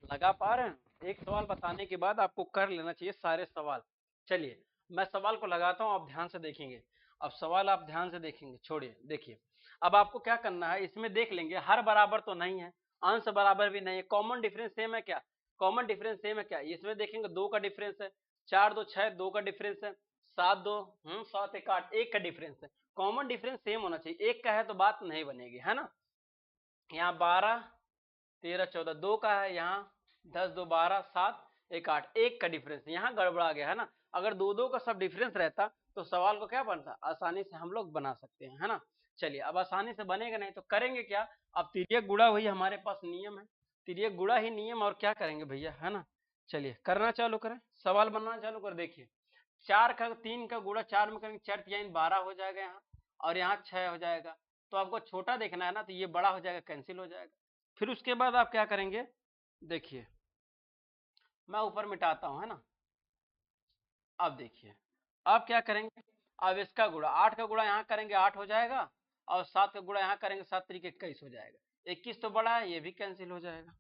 लगा पा रहे हैं, एक सवाल बताने के बाद आपको कर लेना चाहिए सारे सवाल। चलिए, मैं सवाल को लगाता हूं, आप ध्यान से देखेंगे। अब सवाल आप ध्यान से देखेंगे, छोड़िए, देखिए, अब आपको क्या करना है, इसमें देख लेंगे, हर बराबर तो नहीं है, अंश बराबर भी नहीं है, कॉमन डिफरेंस सेम है क्या, कॉमन डिफरेंस सेम है क्या, इसमें देखेंगे 2 का डिफरेंस है, 4 2 6, 2 का डिफरेंस है, 7 2 7 1 8, 1 का डिफरेंस है। कॉमन डिफरेंस सेम होना चाहिए, एक का है तो बात नहीं बनेगी, है ना। यहाँ 12 13 14 2 का है, यहाँ 10 2 12 7 1 8, 1 का डिफरेंस, यहाँ गड़बड़ा गया, है ना। अगर दो दो का सब डिफरेंस रहता तो सवाल को क्या बनता, आसानी से हम लोग बना सकते हैं, है ना। चलिए, अब आसानी से बनेगा नहीं तो करेंगे क्या, अब तिर्यक गुणा वही हमारे पास नियम है, तिर्यक गुणा ही नियम, और क्या करेंगे भैया, है ना। चलिए, करना चालू करें, सवाल बनाना चालू कर। देखिए, 3 का गुणा 4 में करेंगे, 4 3 12 हो जाएगा यहाँ, और यहाँ 6 हो जाएगा। तो आपको छोटा देखना है ना, तो ये बड़ा हो जाएगा, कैंसिल हो जाएगा। फिर उसके बाद आप क्या करेंगे, देखिए, मैं ऊपर मिटाता हूं, है ना। अब देखिए, अब क्या करेंगे, अब इसका गुणा 8 का गुणा यहाँ करेंगे, 8 हो जाएगा, और 7 का गुणा यहाँ करेंगे, 7 3 21 हो जाएगा। 21 तो बड़ा है, ये भी कैंसिल हो जाएगा,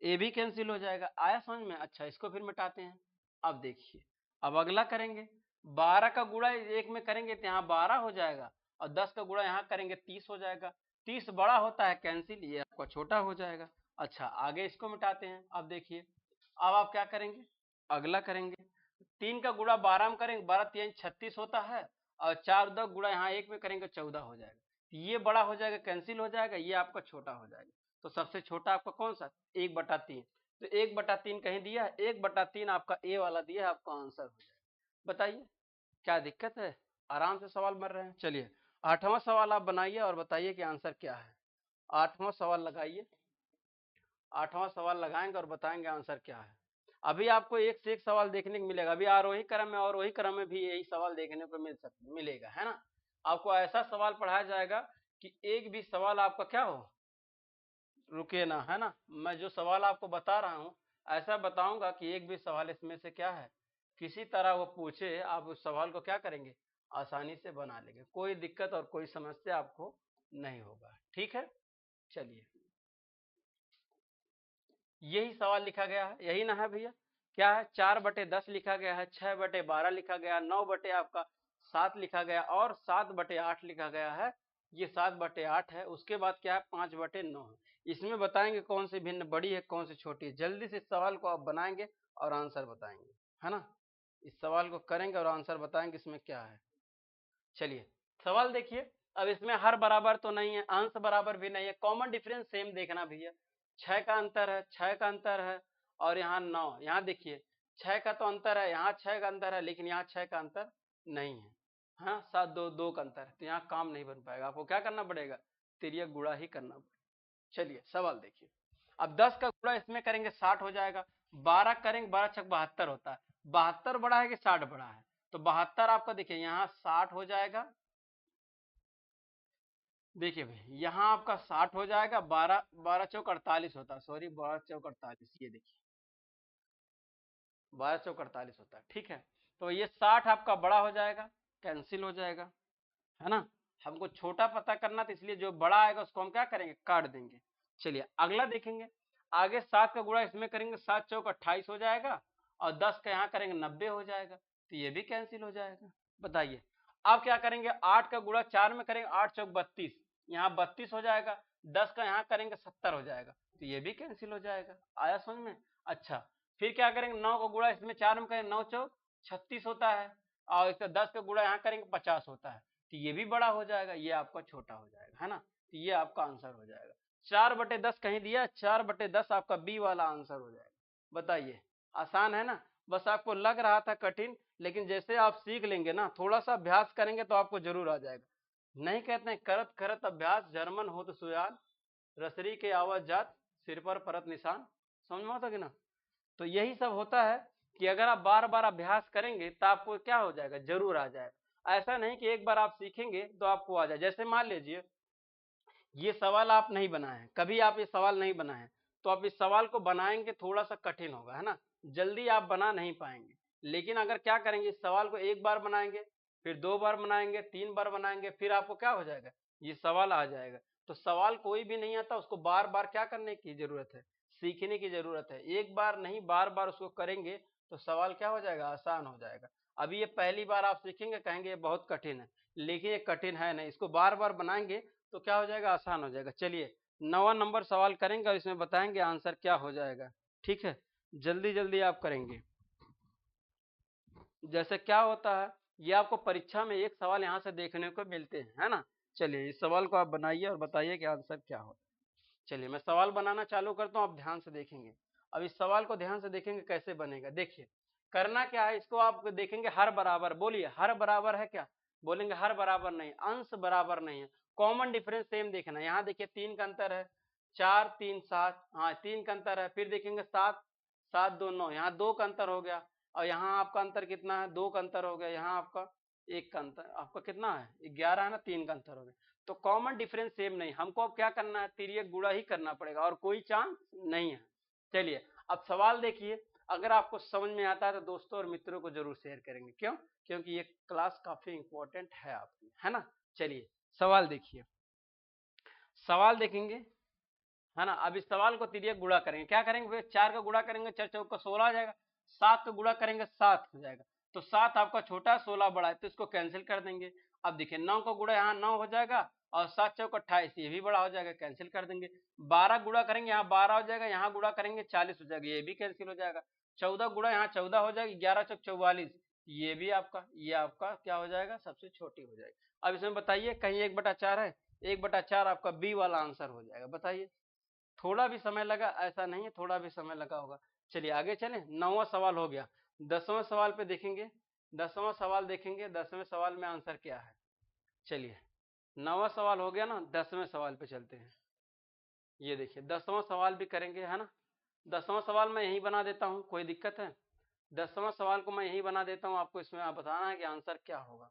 ये भी कैंसिल हो जाएगा। आया समझ में। अच्छा, इसको फिर मिटाते हैं। अब देखिए, अब अगला करेंगे, 12 का गुणा 1 में करेंगे तो यहाँ 12 हो जाएगा, और 10 का गुणा यहाँ करेंगे 30 हो जाएगा। 30 बड़ा होता है, कैंसिल, ये आपका छोटा हो जाएगा। अच्छा, आगे इसको मिटाते हैं। अब देखिए, अब आप क्या करेंगे, अगला करेंगे, 3 का गुणा 12 में करेंगे, 12 3 36 होता है, और 4 10 गुणा यहाँ 1 में करेंगे 14 हो जाएगा। ये बड़ा हो जाएगा, कैंसिल हो जाएगा, ये आपका छोटा हो जाएगा। तो सबसे छोटा आपका कौन सा, 1/3। तो 1/3 कहीं दिया है, 1/3 आपका ए वाला दिया है, आपका आंसर हो जाएगा। बताइए क्या दिक्कत है, आराम से सवाल बन रहे हैं। चलिए, 8वां सवाल आप बनाइए और बताइए कि आंसर क्या है। 8वां सवाल लगाइए, 8वां सवाल लगाएंगे और बताएंगे आंसर क्या है। अभी आपको एक से एक सवाल देखने को मिलेगा, अभी आरोही क्रम में, अवरोही क्रम में भी यही सवाल देखने को मिलेगा, है ना। आपको ऐसा सवाल पढ़ाया जाएगा कि एक भी सवाल आपका क्या हो, रुके ना, है ना। मैं जो सवाल आपको बता रहा हूँ, ऐसा बताऊंगा कि एक भी सवाल इसमें से क्या है, किसी तरह वो पूछे, आप उस सवाल को क्या करेंगे, आसानी से बना लेंगे, कोई दिक्कत और कोई समस्या आपको नहीं होगा। ठीक है, चलिए यही सवाल लिखा गया है, यही ना है भैया? क्या है, 4/10 लिखा गया है, 6/12 लिखा गया, 9 बटे आपका 7 लिखा गया और 7/8 लिखा गया है। ये 7/8 है। उसके बाद क्या है, 5/9 है। इसमें बताएंगे कौन सी भिन्न बड़ी है, कौन सी छोटी है। जल्दी से इस सवाल को आप बनाएंगे और आंसर बताएंगे, है ना? इस सवाल को करेंगे और आंसर बताएंगे इसमें क्या है। चलिए सवाल देखिए। अब इसमें हर बराबर तो नहीं है, अंश बराबर भी नहीं है, कॉमन डिफरेंस सेम देखना भैया। 6 का अंतर है, 6 का अंतर है और यहाँ 9। यहाँ देखिए 6 का तो अंतर है, यहाँ 6 का अंतर है, लेकिन यहाँ 6 का अंतर नहीं है। हाँ 7 2 का अंतर है, तो यहाँ काम नहीं बन पाएगा। आपको क्या करना पड़ेगा, तिर्यक गुणा ही करना पड़ेगा। चलिए सवाल देखिए। अब 10 का गुणा इसमें करेंगे 60 हो जाएगा। 12 करेंगे, 12 छक 72 होता है। 72 बड़ा है कि 60 बड़ा है? तो 72 आपका देखिए यहाँ 60 हो जाएगा। देखिए भाई यहाँ आपका 60 हो जाएगा। 12 12 चौक 48 होता है, सॉरी 12 चौक 48, ये देखिए 12 चौक 48 होता है। ठीक है, तो ये 60 आपका बड़ा हो जाएगा, कैंसिल हो जाएगा, है ना? हमको छोटा पता करना, तो इसलिए जो बड़ा आएगा उसको हम क्या करेंगे, काट देंगे। चलिए अगला देखेंगे। आगे 7 का गुणा इसमें करेंगे, 7 चौक 28 हो जाएगा और 10 का यहाँ करेंगे 90 हो जाएगा, तो ये भी कैंसिल हो जाएगा। बताइए अब क्या करेंगे, 8 का गुणा 4 में करेंगे, 8 चौक 32, यहाँ 32 हो जाएगा। 10 का यहाँ करेंगे 70 हो जाएगा, तो ये भी कैंसिल हो जाएगा। आया समझ में? अच्छा फिर क्या करेंगे, 9 का गुणा इसमें 4 में करेंगे, 9 चौक 36 होता है और इसका 10 का गुणा यहाँ करेंगे 50 होता है, तो ये भी बड़ा हो जाएगा, ये आपका छोटा हो जाएगा, है ना? तो ये आपका आंसर हो जाएगा। 4/10 कहीं दिया, 4/10 आपका बी वाला आंसर हो जाएगा। बताइए आसान है ना? बस आपको लग रहा था कठिन, लेकिन जैसे आप सीख लेंगे ना, थोड़ा सा अभ्यास करेंगे तो आपको जरूर आ जाएगा। नहीं कहते हैं करत करत अभ्यास जर्मन हो तो सुयान, रसरी के आवत जात सिर पर परत निशान। समझ में आता कि ना? तो यही सब होता है कि अगर आप बार बार अभ्यास करेंगे तो आपको क्या हो जाएगा, जरूर आ जाएगा। ऐसा नहीं कि एक बार आप सीखेंगे तो आपको आ जाए। जैसे मान लीजिए ये सवाल आप नहीं बनाए हैं, कभी आप ये सवाल नहीं बनाए हैं, तो आप इस सवाल को बनाएंगे थोड़ा सा कठिन होगा, है ना? जल्दी आप बना नहीं पाएंगे। लेकिन अगर क्या करेंगे, इस सवाल को एक बार बनाएंगे, फिर 2 बार बनाएंगे, 3 बार बनाएंगे, फिर आपको क्या हो जाएगा, ये सवाल आ जाएगा। तो सवाल कोई भी नहीं आता, उसको बार बार क्या करने की जरूरत है, सीखने की जरूरत है। एक बार नहीं बार बार उसको करेंगे तो सवाल क्या हो जाएगा, आसान हो जाएगा। अभी ये पहली बार आप सीखेंगे, कहेंगे ये बहुत कठिन है, लेकिन ये कठिन है नहीं। इसको बार बार बनाएंगे तो क्या हो जाएगा, आसान हो जाएगा। चलिए 9वां नंबर सवाल करेंगे और इसमें बताएंगे आंसर क्या हो जाएगा। ठीक है, जल्दी जल्दी आप करेंगे। जैसे क्या होता है, ये आपको परीक्षा में एक सवाल यहाँ से देखने को मिलते हैं, है ना? चलिए इस सवाल को आप बनाइए और बताइए कि आंसर क्या हो। चलिए मैं सवाल बनाना चालू करता हूँ, आप ध्यान से देखेंगे। अब इस सवाल को ध्यान से देखेंगे कैसे बनेगा। देखिए करना क्या है, इसको आप देखेंगे हर बराबर, बोलिए हर बराबर है क्या, बोलेंगे हर बराबर नहीं, अंश बराबर नहीं है, कॉमन डिफरेंस सेम देखना। यहाँ देखिए 3 का अंतर है, 4 3 7, हाँ 3 का अंतर है। फिर देखेंगे 7 7 2 9, यहाँ 2 का अंतर हो गया और यहाँ आपका अंतर कितना है, 2 का अंतर हो गया। यहाँ आपका 1 का अंतर, आपका कितना है 11 है ना, 3 का अंतर हो गया। तो कॉमन डिफरेंस सेम नहीं, हमको अब क्या करना है, तिर्यक गुणा ही करना पड़ेगा और कोई चांस नहीं है। चलिए अब सवाल देखिए। अगर आपको समझ में आता है तो दोस्तों और मित्रों को जरूर शेयर करेंगे। क्यों? क्योंकि ये क्लास काफी इंपॉर्टेंट है आपकी, है ना? चलिए सवाल देखिए। सवाल देखेंगे, है ना? अब इस सवाल को तिर्यक गुणा करेंगे। क्या करेंगे, 4 का गुणा करेंगे, 4 चौक का 16 आ जाएगा। 7 का गुणा करेंगे 7 हो जाएगा। तो 7 आपका छोटा है, 16 बड़ा है, तो इसको कैंसिल कर देंगे। अब देखिए 9 का गुणा यहाँ 9 हो जाएगा और 7 चौक 28, ये भी बड़ा हो जाएगा, कैंसिल कर देंगे। 12 गुणा करेंगे, यहाँ 12 हो जाएगा, यहाँ गुणा करेंगे 40 हो जाएगा, ये भी कैंसिल हो जाएगा। 14 गुणा यहाँ 14 हो जाएगा, 11 चौक 44, ये भी आपका, ये आपका क्या हो जाएगा, सबसे छोटी हो जाएगी। अब इसमें बताइए कहीं 1/4 है, 1/4 आपका बी वाला आंसर हो जाएगा। बताइए थोड़ा भी समय लगा, ऐसा नहीं है थोड़ा भी समय लगा होगा। चलिए आगे चलें, 9वां सवाल हो गया। 10वें सवाल पे देखेंगे। 10वां सवाल देखेंगे, 10वें सवाल में आंसर क्या है। चलिए 9वां सवाल हो गया ना, 10वें सवाल पे चलते हैं। ये देखिए 10वां सवाल भी करेंगे, है ना? 10वां सवाल मैं यही बना देता हूँ, कोई दिक्कत है? 10वां सवाल को मैं यही बना देता हूँ, आपको इसमें बताना है कि आंसर क्या होगा।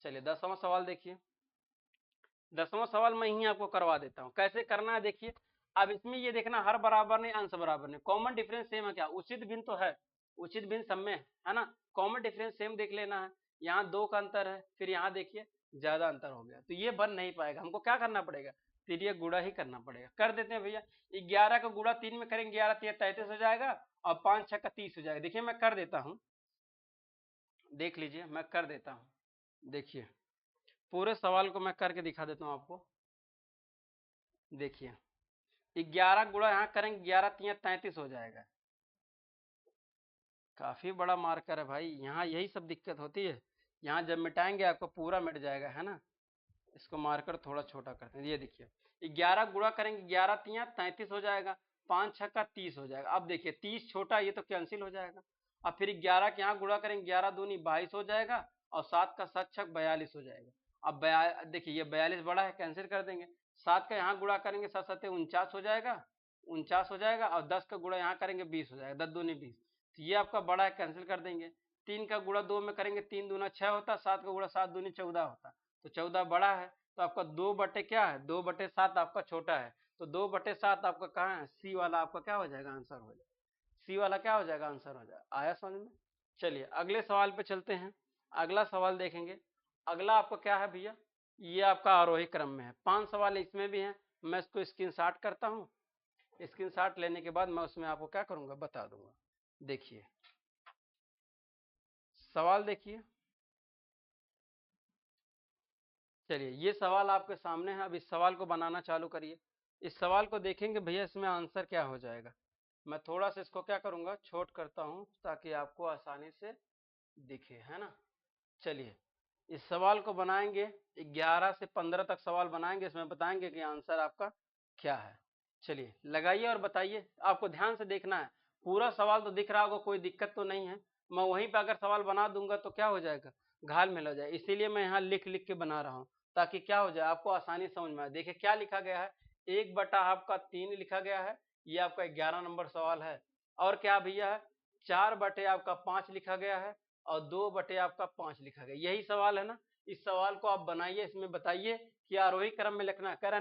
चलिए 10वां सवाल देखिए। 10वां सवाल मैं यही आपको करवा देता हूँ, कैसे करना है देखिए। अब इसमें ये देखना हर बराबर नहीं, अंश बराबर नहीं, कॉमन डिफरेंस सेम है क्या, उचित भिन्न तो है, उचित भिन्न सब में है ना? कॉमन डिफरेंस सेम देख लेना है। यहाँ 2 का अंतर है, फिर यहाँ देखिए ज्यादा अंतर हो गया, तो ये बन नहीं पाएगा, हमको क्या करना पड़ेगा, तिर्यक गुणा ही करना पड़ेगा। कर देते हैं भैया, 11 का गुणा 3 में करेंगे, 11 3 33 हो जाएगा और 5 6 का 30 हो जाएगा। देखिए मैं कर देता हूँ, देख लीजिए मैं कर देता हूँ, देखिए पूरे सवाल को मैं करके दिखा देता हूँ आपको। देखिए 11 गुणा यहाँ करेंगे, 11 3 33 हो जाएगा, काफी बड़ा मार्कर है भाई, यहाँ यही सब दिक्कत होती है। यहाँ जब मिटाएंगे आपको पूरा मिट जाएगा, है ना। इसको मार्कर थोड़ा छोटा करते हैं, ये देखिए 11 गुणा करेंगे, 11 3 33 हो जाएगा, 5 6 का 30 हो जाएगा। अब देखिए 30 छोटा, ये तो कैंसिल हो जाएगा। अब फिर 11 के यहाँ गुणा करेंगे, 11 दूनी 22 हो जाएगा और 7 का 7 6 42 हो जाएगा। अब देखिए ये 42 बड़ा है, कैंसिल कर देंगे। 7 का यहाँ गुणा करेंगे, 7 7 49 हो जाएगा, 49 हो जाएगा और 10 का गुणा यहाँ करेंगे 20 हो जाएगा, 10 दूनी 20, तो ये आपका बड़ा है, कैंसिल कर देंगे। 3 का गुणा 2 में करेंगे, 3 दूना 6 होता, 7 का गुणा 7 दूनी 14 होता, तो 14 बड़ा है। तो आपका 2 बटे क्या है, 2 बटे 7 आपका छोटा है, तो 2 बटे 7 आपका कहाँ है, सी वाला आपका क्या हो जाएगा, आंसर हो जाएगा। सी वाला क्या हो जाएगा, आंसर हो जाएगा। आया समझ में। चलिए अगले सवाल पे चलते हैं, अगला सवाल देखेंगे। अगला आपका क्या है भैया, ये आपका आरोही क्रम में है, 5 सवाल इसमें भी हैं। मैं इसको स्क्रीनशॉट करता हूँ, स्क्रीनशॉट लेने के बाद मैं उसमें आपको क्या करूंगा, बता दूंगा। देखिए सवाल देखिए, चलिए ये सवाल आपके सामने है, अब इस सवाल को बनाना चालू करिए। इस सवाल को देखेंगे भैया, इसमें आंसर क्या हो जाएगा। मैं थोड़ा सा इसको क्या करूंगा, छोट करता हूं ताकि आपको आसानी से दिखे, है ना। चलिए इस सवाल को बनाएंगे, 11 से 15 तक सवाल बनाएंगे, इसमें बताएंगे कि आंसर आपका क्या है। चलिए लगाइए और बताइए, आपको ध्यान से देखना है, पूरा सवाल तो दिख रहा होगा, कोई दिक्कत तो नहीं है। मैं वहीं पे अगर सवाल बना दूंगा तो क्या हो जाएगा, घाल मिल हो जाए, इसीलिए मैं यहाँ लिख लिख के बना रहा हूँ ताकि क्या हो जाए, आपको आसानी समझ में आए। देखिए क्या लिखा गया है, 1 बटा आपका 3 लिखा गया है, ये आपका 11 नंबर सवाल है। और क्या भैया है, 4 बटे आपका 5 लिखा गया है और 2 बटे आपका 5 लिखा गया, यही सवाल है ना। इस सवाल को आप बनाइए, इसमें बताइए कि आरोही क्रम में लिखना, कह रहा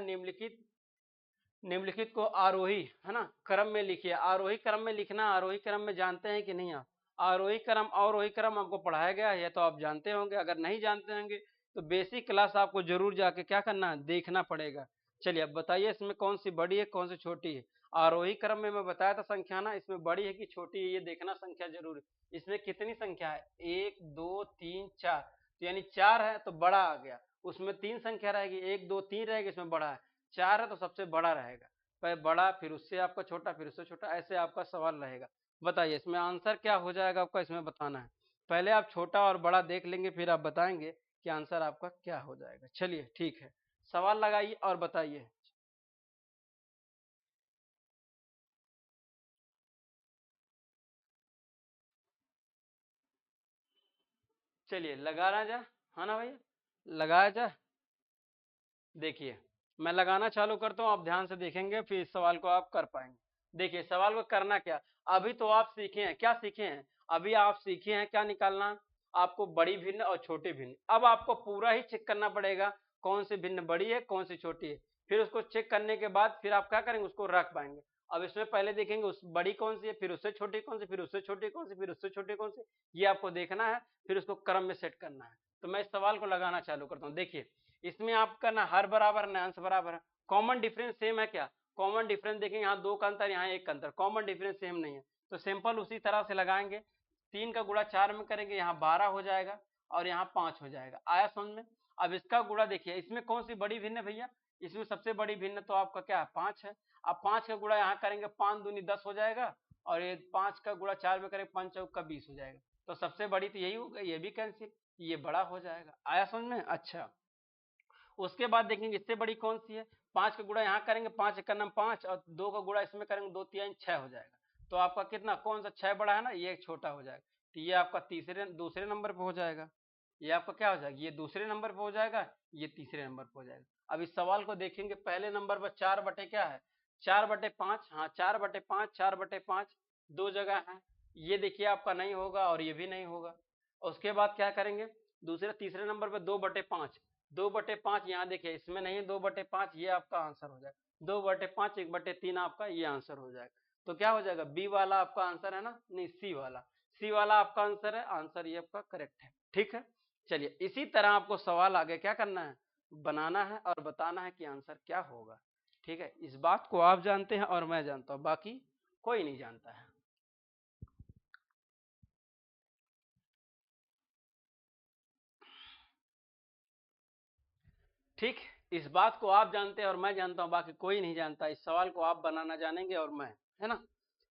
निम्नलिखित को आरोही, है ना, क्रम में लिखिए। आरोही क्रम में लिखना, आरोही क्रम में जानते हैं कि नहीं आप, आरोही क्रम अवरोही क्रम आपको पढ़ाया गया है, तो आप जानते होंगे। अगर नहीं जानते होंगे तो बेसिक क्लास आपको जरूर जाके क्या करना है, देखना पड़ेगा। चलिए अब बताइए इसमें कौन सी बड़ी है, कौन सी छोटी है। आरोही क्रम में मैं बताया था संख्या ना, इसमें बड़ी है कि छोटी है, ये देखना संख्या जरूर है। इसमें कितनी संख्या है, 1 2 3 4, तो यानी 4 है तो बड़ा आ गया। उसमें 3 संख्या रहेगी, 1 2 3 रहेगी, इसमें बड़ा है। 4 है तो सबसे बड़ा रहेगा, पहले बड़ा, फिर उससे आपका छोटा, फिर उससे छोटा, ऐसे आपका सवाल रहेगा। बताइए इसमें आंसर क्या हो जाएगा आपका, इसमें बताना है। पहले आप छोटा और बड़ा देख लेंगे, फिर आप बताएंगे कि आंसर आपका क्या हो जाएगा। चलिए ठीक है, सवाल लगाइए और बताइए। चलिए लगाना जाए, है ना भैया, लगाया जाए। देखिए मैं लगाना चालू करता हूँ, आप ध्यान से देखेंगे, फिर इस सवाल को आप कर पाएंगे। देखिए सवाल को करना क्या, अभी तो आप सीखे हैं, क्या सीखे हैं, अभी आप सीखे हैं क्या निकालना, आपको बड़ी भिन्न और छोटी भिन्न। अब आपको पूरा ही चेक करना पड़ेगा, कौन सी भिन्न बड़ी है, कौन सी छोटी है। फिर उसको चेक करने के बाद फिर आप क्या करेंगे, उसको रख पाएंगे। अब इसमें पहले देखेंगे उस बड़ी कौन सी है, फिर उससे छोटी कौन सी, फिर उससे छोटी कौन सी, फिर उससे छोटी कौन सी, ये आपको देखना है, फिर उसको क्रम में सेट करना है। तो मैं इस सवाल को लगाना चालू करता हूँ। देखिए इसमें आपका ना हर बराबर ना अंश बराबर है, कॉमन डिफरेंस सेम है क्या, कॉमन डिफरेंस देखेंगे, यहाँ 2 का अंतर, यहाँ 1 का अंतर, कॉमन डिफरेंस सेम नहीं है, तो सिंपल उसी तरह से लगाएंगे। 3 का गुणा 4 में करेंगे, यहाँ 12 हो जाएगा और यहाँ 5 हो जाएगा। आया समझ में। अब इसका गुणा देखिए, इसमें कौन सी बड़ी भिन्न है भैया, इसमें सबसे बड़ी भिन्न तो आपका क्या है, 5 है। अब 5 का गुणा यहाँ करेंगे, 5 दूनी 10 हो जाएगा और ये 5 का गुणा 4 में करेंगे, 5 चौक का 20 हो जाएगा, तो सबसे बड़ी तो यही होगा, ये भी कैंसिल, ये बड़ा हो जाएगा। आया समझ में। अच्छा उसके बाद देखेंगे इससे बड़ी कौन सी है, 5 का गुणा यहाँ करेंगे, 5 एक नंबर 5 और 2 का गुणा इसमें करेंगे, 2 3 6 हो जाएगा। तो आपका कितना, कौन सा 6 बड़ा है ना, ये छोटा हो जाएगा, तो ये आपका दूसरे नंबर पे हो जाएगा। ये आपका क्या हो जाएगा, ये दूसरे नंबर पे हो जाएगा, ये तीसरे नंबर पे हो जाएगा। अब इस सवाल को देखेंगे, पहले नंबर पर 4 बटे क्या है, 4 बटे 5, हाँ 4 बटे 5, 4 बटे 5 दो जगह है, ये देखिए आपका नहीं होगा और ये भी नहीं होगा। उसके बाद क्या करेंगे, तीसरे नंबर पे 2/5, 2/5 यहाँ देखिए, इसमें नहीं है 2/5, ये आपका आंसर हो जाएगा। 2/5 1/3 आपका ये आंसर हो जाएगा। तो क्या हो जाएगा, बी वाला आपका आंसर है ना, नहीं सी वाला, सी वाला आपका आंसर है, आंसर ये आपका करेक्ट है। ठीक है, चलिए इसी तरह आपको सवाल आगे क्या करना है, बनाना है और बताना है कि आंसर क्या होगा। ठीक है, इस बात को आप जानते हैं और मैं जानता हूं, बाकी कोई नहीं जानता है। ठीक, इस बात को आप जानते हैं और मैं जानता हूं, बाकी कोई नहीं जानता। इस सवाल को आप बनाना जानेंगे और मैं, है ना।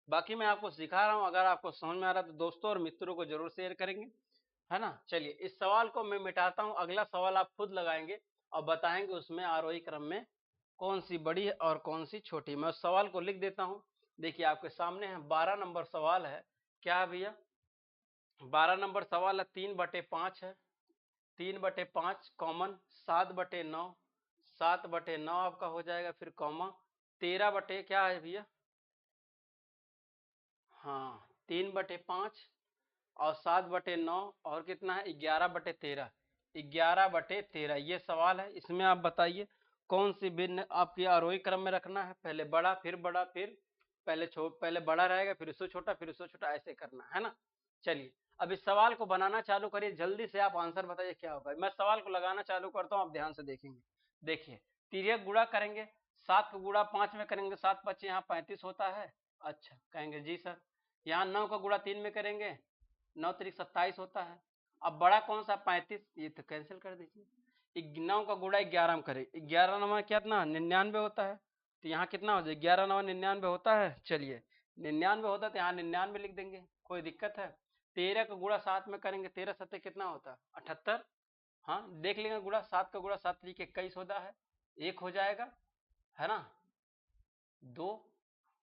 बाकी मैं आपको सिखा रहा हूं, अगर आपको समझ में आ रहा है तो दोस्तों और मित्रों को जरूर शेयर करेंगे, है ना। चलिए इस सवाल को मैं मिटाता हूं, अगला सवाल आप खुद लगाएंगे और बताएंगे उसमें आरोही क्रम में कौन सी बड़ी है और कौन सी छोटी। मैं उस सवाल को लिख देता हूं, देखिए आपके सामने है 12 नंबर सवाल है। क्या है भैया, 12 नंबर सवाल है, 3/5 है, 3/5 कॉमन, 7/9, 7/9 आपका हो जाएगा, फिर कॉमा 13 बटे क्या है भैया, हाँ 3/5 और 7/9 और कितना है 11/13, 11/13 ये सवाल है। इसमें आप बताइए कौन सी भिन्न आपकी आरोही क्रम में रखना है, पहले बड़ा फिर बड़ा फिर पहले बड़ा रहेगा फिर उससे छोटा फिर उससे छोटा, ऐसे करना है ना। चलिए अब इस सवाल को बनाना चालू करिए, जल्दी से आप आंसर बताइए क्या होगा। मैं सवाल को लगाना चालू करता हूँ, आप ध्यान से देखेंगे। देखिए तिर्यक गुणा करेंगे, 7 को गुणा 5 में करेंगे, 7×5 यहाँ 35 होता है। अच्छा कहेंगे जी सर, यहाँ 9 का गुणा 3 में करेंगे, 9×3 = 27 होता है। अब बड़ा कौन सा 35, ये तो कैंसिल कर दीजिए। 9 का गुणा 11 में करें, 11×9 कितना 99 होता है, तो यहाँ कितना हो जाए 11×9 99 होता है। चलिए 99 होता है तो यहाँ 99 लिख देंगे, कोई दिक्कत है। 13 का गुणा 7 में करेंगे, 13×7 कितना होता है 78। हाँ देख लेंगे गुणा, 7 का गुणा 7×3 = 21 होता है, 1 हो जाएगा, है ना, 2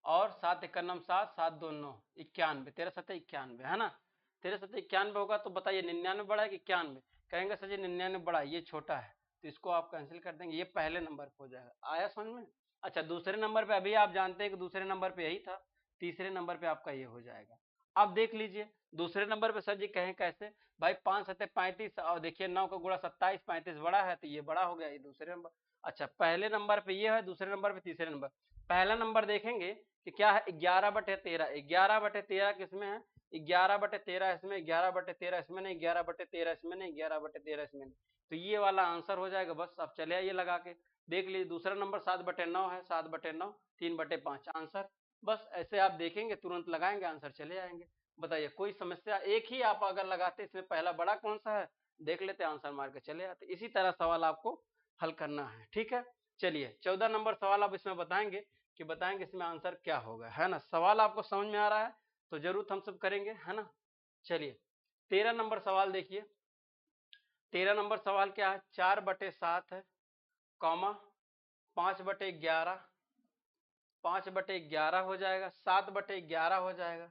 और 7×1 = 7, 7×2 = 9, 91, 13×7 = 91, है ना। 13×7 = 91 होगा तो बताइए 99 बड़ा है कि 91, कहेंगे सर जी 99 बड़ा है, ये छोटा है, तो इसको आप कैंसिल कर देंगे, ये पहले नंबर पे हो जाएगा। आया समझ में। अच्छा दूसरे नंबर पे अभी आप जानते हैं कि दूसरे नंबर पे यही था, तीसरे नंबर पे आपका ये हो जाएगा। अब देख लीजिए दूसरे नंबर पे सर जी कहें कैसे, भाई 5×7 = 35 और देखिए 9 का गुणा 27, 35 बड़ा है तो ये बड़ा हो गया, ये दूसरे नंबर। अच्छा पहले नंबर पे ये है, दूसरे नंबर पे तीसरे नंबर। पहला नंबर देखेंगे कि क्या है 11/13, 11/13 किसमें है, 11/13 इसमें, 11/13 इसमें नहीं, 11/13 इसमें नहीं, 11/13 इसमें नहीं, तो ये वाला आंसर हो जाएगा। बस अब चले आइए लगा के देख लीजिए, दूसरा नंबर 7/9 है, 7/9 3/5 आंसर। बस ऐसे आप देखेंगे तुरंत लगाएंगे आंसर चले आएंगे। बताइए कोई समस्या, एक ही आप अगर लगाते इसमें पहला बड़ा कौन सा है देख लेते, आंसर मार के चले आते। इसी तरह सवाल आपको हल करना है, ठीक है। चलिए 14 नंबर सवाल आप इसमें बताएंगे कि बताएंगे इसमें आंसर क्या होगा, है ना। सवाल आपको समझ में आ रहा है तो जरूर हम सब करेंगे, है ना। चलिए 13 नंबर सवाल देखिए, 13 नंबर सवाल क्या है, 4/7 है, कॉमा 5/11, 5/11 हो जाएगा, 7/11 हो जाएगा,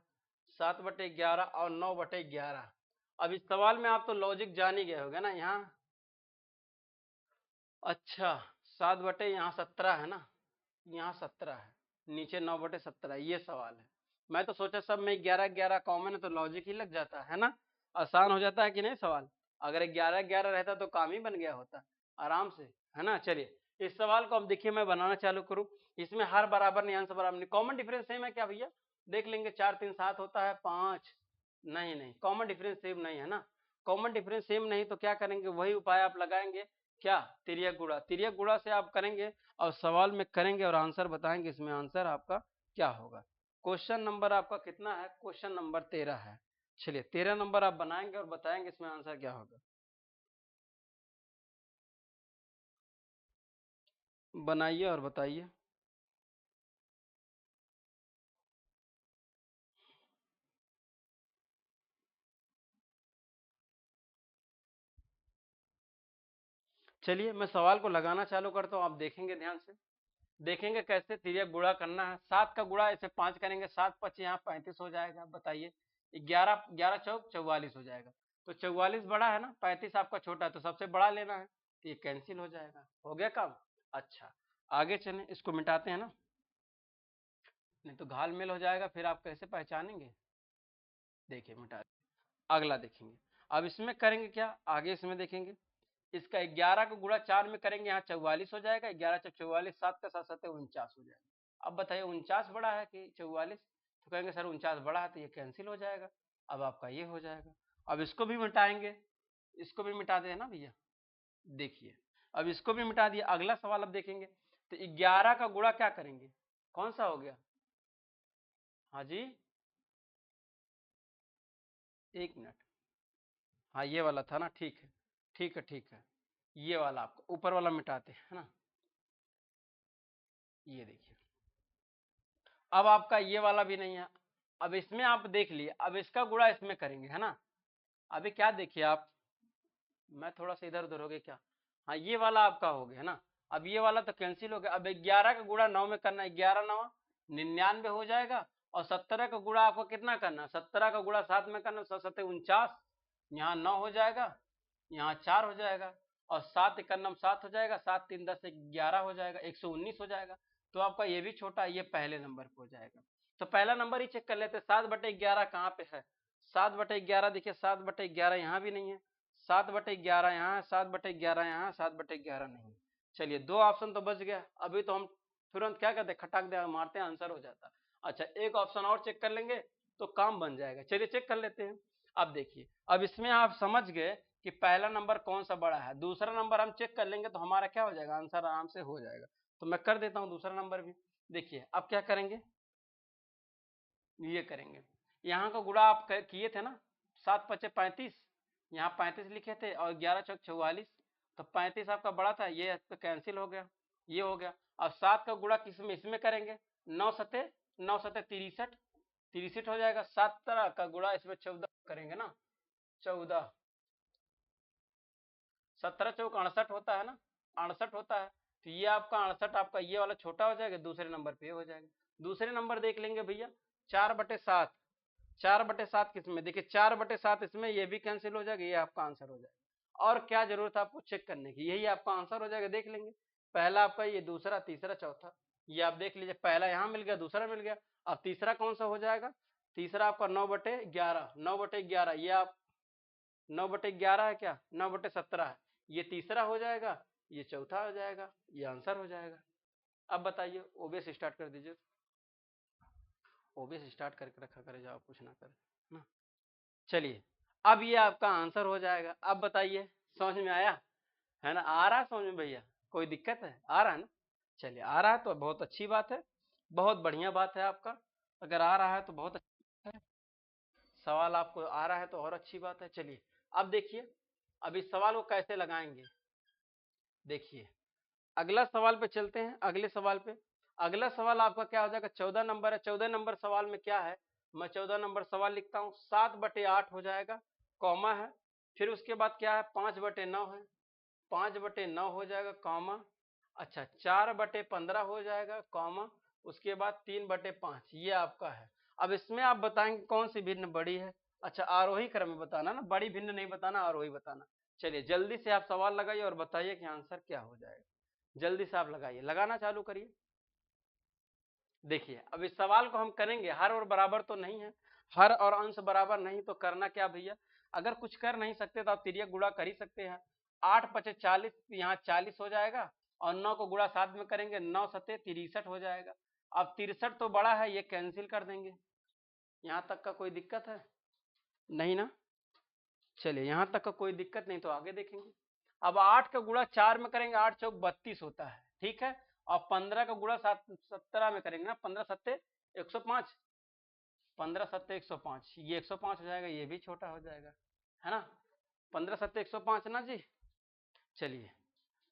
7/11 और 9/11। अब इस सवाल में आप तो लॉजिक जान ही गए होगे ना यहाँ। अच्छा 7/यहाँ 17 है ना, यहाँ 17 है, नीचे 9/17, ये सवाल है। मैं तो सोचा सब में 11/11 कॉमन है तो लॉजिक ही लग जाता है ना, आसान हो जाता है कि नहीं सवाल। अगर 11/11 रहता तो काम ही बन गया होता आराम से, है ना। चलिए इस सवाल को अब देखिए मैं बनाना चालू करूँ, इसमें हर बराबर नहीं अंश बराबर नहीं, कॉमन डिफरेंस सेम है क्या भैया, देख लेंगे 4×3 = 7 होता है, 5 नहीं नहीं कॉमन डिफरेंस सेम नहीं है ना। कॉमन डिफरेंस सेम नहीं तो क्या करेंगे, वही उपाय आप लगाएंगे, क्या तिर्यक गुणा, तिर्यक गुणा से आप करेंगे और सवाल में करेंगे और आंसर बताएंगे, इसमें आंसर आपका क्या होगा। क्वेश्चन नंबर आपका कितना है, क्वेश्चन नंबर 13 है। चलिए 13 नंबर आप बनाएंगे और बताएंगे इसमें आंसर क्या होगा। बनाइए और बताइए। चलिए मैं सवाल को लगाना चालू करता हूँ, आप देखेंगे ध्यान से, देखेंगे कैसे तिर्यक गुणा करना है। 7 का गुणा ऐसे 5 करेंगे, 7×5 यहाँ 35 हो जाएगा। बताइए 11 11 चौक 44 हो जाएगा, तो 44 बड़ा है ना, 35 आपका छोटा है, तो सबसे बड़ा लेना है, तो ये कैंसिल हो जाएगा, हो गया काम। अच्छा आगे चलें, इसको मिटाते हैं ना, नहीं तो घाल मेल हो जाएगा, फिर आप कैसे पहचानेंगे। देखिए मिटा, अगला देखेंगे। अब इसमें करेंगे क्या, आगे इसमें देखेंगे, इसका 11 को गुणा 4 में करेंगे, यहाँ 44 हो जाएगा, 11×4 = 44, 7 का 7 49 हो जाएगा। अब बताइए 49 बड़ा है कि 44, तो कहेंगे सर 49 बड़ा है, तो ये कैंसिल हो जाएगा। अब आपका ये हो जाएगा। अब इसको भी मिटाएंगे, इसको भी मिटा दे ना भैया। देखिए अब इसको भी मिटा दिया। अगला सवाल अब देखेंगे तो 11 का गुणा क्या करेंगे, कौन सा हो गया? हाँ जी, एक मिनट, हाँ ये वाला था ना, ठीक है ठीक है ठीक है। ये वाला आपको ऊपर वाला मिटाते हैं ना, ये देखिए अब आपका ये वाला भी नहीं है। अब इसमें आप देख लिए, अब इसका गुणा इसमें करेंगे है ना। अभी क्या देखिए आप, मैं थोड़ा सा इधर उधर हो गया क्या, हाँ ये वाला आपका हो गया ना। अब ये वाला तो कैंसिल हो गया। अब 11 का गुणा 9 में करना है, 11 9 99 हो जाएगा। और 17 का गुणा आपको कितना करना है, 17 का गुणा 7 में करना, 7 49, यहाँ 9 हो जाएगा, यहाँ 4 हो जाएगा, और 7 91 7 हो जाएगा, 7 3 10 11 हो जाएगा, 119 हो जाएगा। तो आपका ये भी छोटा, ये पहले नंबर पे हो जाएगा। तो पहला नंबर ही चेक कर लेते, 7/11 कहाँ पे है, 7/11 देखिए, 7/11 यहाँ भी नहीं है, 7/11 यहाँ है, 7/11 यहाँ है, 7/11 नहीं है। चलिए दो ऑप्शन तो बच गया। अभी तो हम तुरंत क्या करते हैं, खटाक दे मारते हैं, आंसर हो जाता। अच्छा एक ऑप्शन और चेक कर लेंगे तो काम बन जाएगा। चलिए चेक कर लेते हैं। अब देखिए, अब इसमें आप समझ गए कि पहला नंबर कौन सा बड़ा है, दूसरा नंबर हम चेक कर लेंगे तो हमारा क्या हो जाएगा, आंसर आराम से हो जाएगा। तो मैं कर देता हूं दूसरा नंबर भी। देखिए अब क्या करेंगे, ये करेंगे, यहाँ का गुणा आप किए थे ना, 7×5 = 35, यहाँ 35 लिखे थे और 11×4 = 44, तो 35 आपका बड़ा था, ये तो कैंसिल हो गया, ये हो गया। अब 7 का गुणा किसमें, इसमें करेंगे, 9×7 = 63, 63 हो जाएगा। 17 का गुणा इसमें 14 करेंगे ना, 14, 17×4 = 68 होता है ना, 68 होता है। तो ये आपका 68, आपका ये वाला छोटा हो जाएगा, दूसरे नंबर पे हो जाएगा। दूसरे नंबर देख लेंगे भैया, 4/7, 4/7 किसमें, देखिए 4/7 इसमें, ये भी कैंसिल हो जाएगा, ये आपका आंसर हो जाएगा। और क्या जरूरत है आपको चेक करने की, यही आपका आंसर हो जाएगा। देख लेंगे पहला आपका ये, दूसरा, तीसरा, चौथा, ये आप देख लीजिए, पहला यहाँ मिल गया, दूसरा मिल गया। अब तीसरा कौन सा हो जाएगा, तीसरा आपका 9/11, 9/11, ये आप 9/11 है क्या, 9/17 है, ये तीसरा हो जाएगा, ये चौथा हो जाएगा, ये आंसर हो जाएगा। अब बताइए, ओबीएस स्टार्ट कर दीजिए, ओबीएस स्टार्ट करके रखा करे, जब कुछ ना करे ना। चलिए अब ये आपका आंसर हो जाएगा। अब बताइए समझ में आया है ना, आ रहा है समझ में भैया, कोई दिक्कत है, आ रहा है ना। चलिए आ रहा है तो बहुत अच्छी बात है, बहुत बढ़िया बात है आपका। अगर आ रहा है तो बहुत अच्छी बात है, सवाल आपको आ रहा है तो और अच्छी बात है। चलिए अब देखिए, अब इस सवाल को कैसे लगाएंगे, देखिए अगला सवाल पे चलते हैं, अगले सवाल पे। अगला सवाल आपका क्या हो जाएगा, 14 नंबर है। 14 नंबर सवाल में क्या है, मैं 14 नंबर सवाल लिखता हूँ, 7/8 हो जाएगा, कॉमा है, फिर उसके बाद क्या है, 5/9 है, 5/9 हो जाएगा, कॉमा, अच्छा 4/15 हो जाएगा, कॉमा, उसके बाद 3/5, ये आपका है। अब इसमें आप बताएंगे कौन सी भिन्न बड़ी है। अच्छा आरोही क्रम में बताना ना, बड़ी भिन्न नहीं बताना, आरोही बताना। चलिए जल्दी से आप सवाल लगाइए और बताइए कि आंसर क्या हो जाएगा, जल्दी से आप लगाइए, लगाना चालू करिए। देखिए अब इस सवाल को हम करेंगे, हर और बराबर तो नहीं है, हर और अंश बराबर नहीं, तो करना क्या भैया, अगर कुछ कर नहीं सकते तो आप तिर्यक गुणा कर ही सकते हैं। 8×5 = 40, यहाँ 40 हो जाएगा, और 9 को गुणा 7 में करेंगे, 9×7 = 63 हो जाएगा। अब 63 तो बड़ा है, ये कैंसिल कर देंगे, यहाँ तक का कोई दिक्कत है नहीं ना। चलिए यहाँ तक का कोई दिक्कत नहीं, तो आगे देखेंगे। अब 8 का गुणा 4 में करेंगे, 8×4 = 32 होता है, ठीक है। और 15 का गुणा 17 में करेंगे ना, 15×7 = 105, 15×7 = 105, ये 105 हो जाएगा, ये भी छोटा हो जाएगा है ना, 15×7 = 105 ना जी। चलिए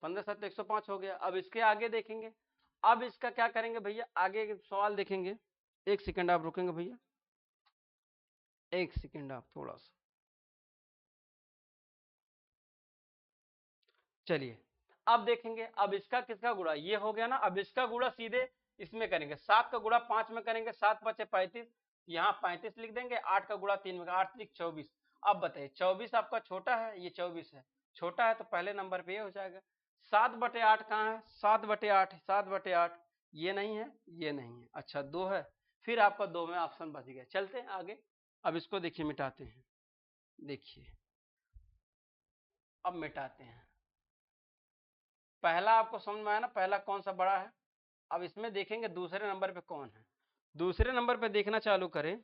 15×7 = 105 हो गया। अब इसके आगे देखेंगे, अब इसका क्या करेंगे भैया, आगे सवाल देखेंगे। एक सेकंड आप रुकेंगे भैया, एक सेकंड आप थोड़ा सा, चलिए अब देखेंगे, अब इसका किसका गुणा, ये हो गया ना। अब इसका गुणा सीधे इसमें करेंगे, 7 का गुणा 5 में करेंगे, 7×5 = 35, यहाँ 35 लिख देंगे, 8 का गुणा 3 में, 8 3 = 24। अब बताइए 24 आपका छोटा है, ये 24 है, छोटा है तो पहले नंबर पे ये हो जाएगा। 7/8 कहाँ है, 7/8, 7/8, ये नहीं है, ये नहीं है, अच्छा 2 है, फिर आपका 2 में ऑप्शन बच गया। चलते हैं आगे, अब इसको देखिए मिटाते हैं, देखिए अब मिटाते हैं। पहला आपको समझ में आया ना, पहला कौन सा बड़ा है। अब इसमें देखेंगे दूसरे नंबर पे कौन है, दूसरे नंबर पे देखना चालू करें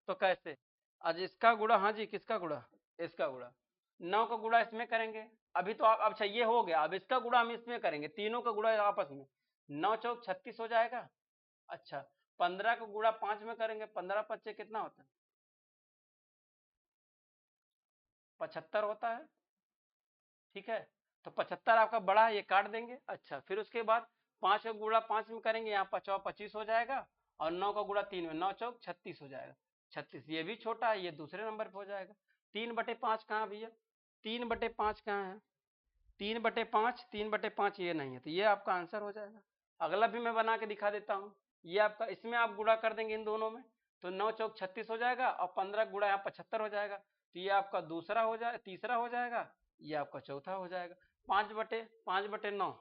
तो कैसे, आज इसका गुणा, हाँ जी किसका गुणा, इसका गुणा, 9 का गुणा इसमें करेंगे, अभी तो आप, अच्छा ये हो गया, अब इसका गुणा हम इसमें करेंगे, तीनों का गुणा आपस में, 9 चौक 36 हो जाएगा। अच्छा 15 का गुणा 5 में करेंगे, 15 पच्चे कितना होता है, 75 होता है। ठीक है, तो 75 आपका बड़ा है, ये काट देंगे। अच्छा फिर उसके बाद 5 का गुणा 5 में करेंगे, यहाँ 5 25 हो जाएगा, और 9 का गुणा 3 में, 9 चौक 36 हो जाएगा। 36 ये भी छोटा है, ये दूसरे नंबर पे हो जाएगा। 3/5 कहाँ भैया, 3/5 कहाँ है, 3/5, 3/5 ये नहीं है, तो ये आपका आंसर हो जाएगा। अगला भी मैं बना के दिखा देता हूँ, ये आपका, इसमें आप गुणा कर देंगे इन दोनों में, तो 9 चौक 36 हो जाएगा, और 15 गुणा यहाँ 75 हो जाएगा, तो ये आपका दूसरा हो जाए, तीसरा हो जाएगा, ये आपका चौथा हो जाएगा। 5/9,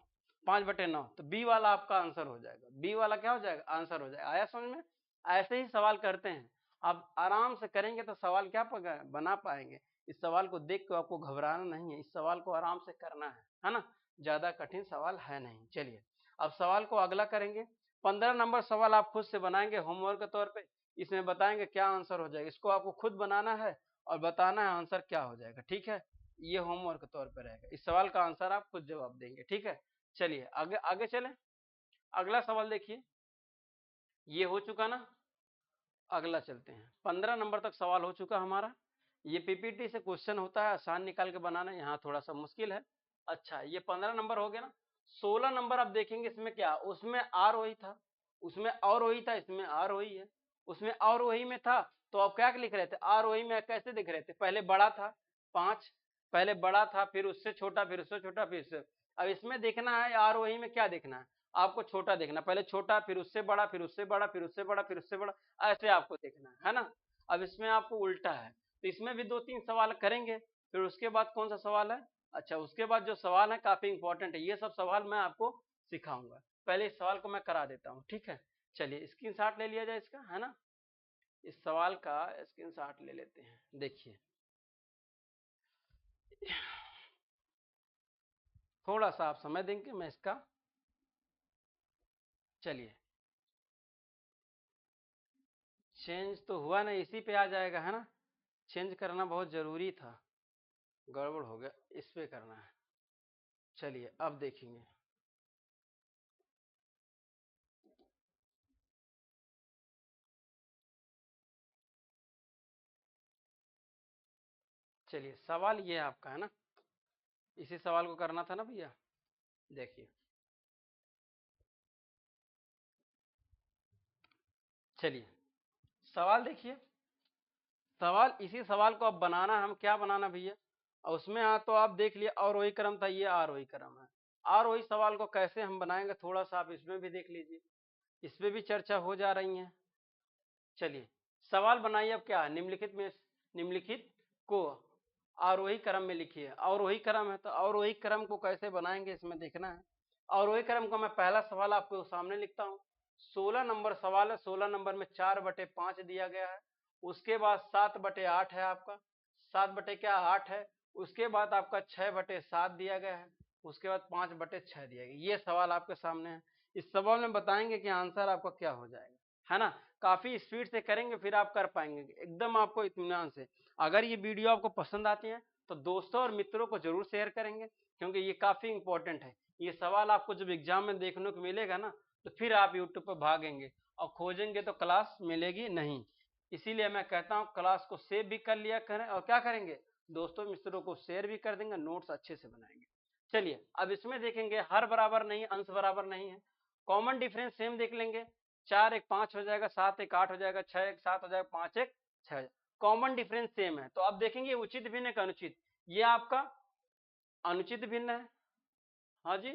5/9, तो बी वाला आपका आंसर हो जाएगा। बी वाला क्या हो जाएगा, आंसर हो जाएगा। आया समझ में? ऐसे ही सवाल करते हैं, आप आराम से करेंगे तो सवाल क्या बना पाएंगे। इस सवाल को देख के आपको घबराना नहीं है, इस सवाल को आराम से करना है ना, ज्यादा कठिन सवाल है नहीं। चलिए अब सवाल को अगला करेंगे। 15 नंबर सवाल आप खुद से बनाएंगे होमवर्क के तौर पे, इसमें बताएंगे क्या आंसर हो जाएगा, इसको आपको खुद बनाना है और बताना है आंसर क्या हो जाएगा। ठीक है, ये होमवर्क के तौर पर रहेगा, इस सवाल का आंसर आप खुद जवाब देंगे। ठीक है, चलिए आगे आगे चलें। अगला सवाल देखिए, ये हो चुका ना, अगला चलते हैं। 15 नंबर तक सवाल हो चुका हमारा। ये पीपीटी से क्वेश्चन होता है, आसान निकाल के बनाना, यहाँ थोड़ा सा मुश्किल है। अच्छा ये 15 नंबर हो गया ना। 16 नंबर आप देखेंगे, इसमें क्या, उसमें आर वही था, उसमें और वही था, इसमें आर वही है। उसमें और वही में था तो आप क्या लिख रहे थे, आर वही में कैसे दिख रहे थे, पहले बड़ा था 5, पहले बड़ा था, फिर उससे छोटा, फिर उससे छोटा, फिर उससे। अब इसमें देखना है आर वही में क्या देखना है, आपको छोटा देखना, पहले छोटा, फिर उससे बड़ा, फिर उससे बड़ा, फिर उससे बड़ा, फिर उससे बड़ा, ऐसे आपको देखना है ना। अब इसमें आपको उल्टा है, तो इसमें भी 2-3 सवाल करेंगे, फिर उसके बाद कौन सा सवाल है, अच्छा उसके बाद जो सवाल है काफी इंपॉर्टेंट है, ये सब सवाल मैं आपको सिखाऊंगा। पहले इस सवाल को मैं करा देता हूँ। ठीक है, चलिए स्क्रीनशॉट ले लिया जाए इसका, है ना, इस सवाल का स्क्रीनशॉट ले लेते हैं। देखिए थोड़ा सा आप समय देंगे, मैं इसका, चलिए चेंज तो हुआ नहीं, इसी पे आ जाएगा, है ना, चेंज करना बहुत जरूरी था, गड़बड़ हो गया, इस पे करना है। चलिए अब देखेंगे, चलिए सवाल ये आपका है ना, इसी सवाल को करना था ना भैया। देखिए चलिए सवाल देखिए, सवाल, इसी सवाल को अब बनाना, हम क्या बनाना भैया, और उसमें तो आप देख लिए और वही क्रम था, ये आर वही क्रम है। और वही सवाल को कैसे हम बनाएंगे, थोड़ा सा आप इसमें भी देख लीजिए, इस पे भी चर्चा हो जा रही है। चलिए सवाल बनाइए, अब क्या है, निम्नलिखित में, निम्नलिखित को आरोही क्रम में लिखिए, और वही क्रम है, तो और वही क्रम को कैसे बनाएंगे इसमें देखना है। और वही क्रम को मैं पहला सवाल आपको सामने लिखता हूँ। 16 नंबर सवाल है, 16 नंबर में 4/5 दिया गया है, उसके बाद 7/8 है आपका, 7 क्या 8 है, उसके बाद आपका 6/7 दिया गया है, उसके बाद 5/6 दिया गया। ये सवाल आपके सामने है, इस सवाल में बताएंगे कि आंसर आपका क्या हो जाएगा, है ना। काफी स्पीड से करेंगे फिर आप कर पाएंगे एकदम आपको इत्मीनान से। अगर ये वीडियो आपको पसंद आती है तो दोस्तों और मित्रों को जरूर शेयर करेंगे, क्योंकि ये काफी इंपॉर्टेंट है। ये सवाल आपको जब एग्जाम में देखने को मिलेगा ना, तो फिर आप यूट्यूब पर भागेंगे और खोजेंगे तो क्लास मिलेगी नहीं। इसीलिए मैं कहता हूँ क्लास को सेव भी कर लिया करें, और क्या करेंगे, दोस्तों मित्रों को शेयर भी कर देंगे, नोट्स अच्छे से बनाएंगे। चलिए अब इसमें देखेंगे, हर बराबर नहीं, अंश बराबर नहीं है, कॉमन डिफरेंस सेम देख लेंगे। 4 1 5 हो जाएगा, 7 1 8 हो जाएगा, 6 1 7 हो जाएगा, 5 1 6 हो जाएगा। कॉमन डिफरेंस सेम है, तो अब देखेंगे उचित भिन्न का अनुचित, ये आपका अनुचित भिन्न है। हाँ जी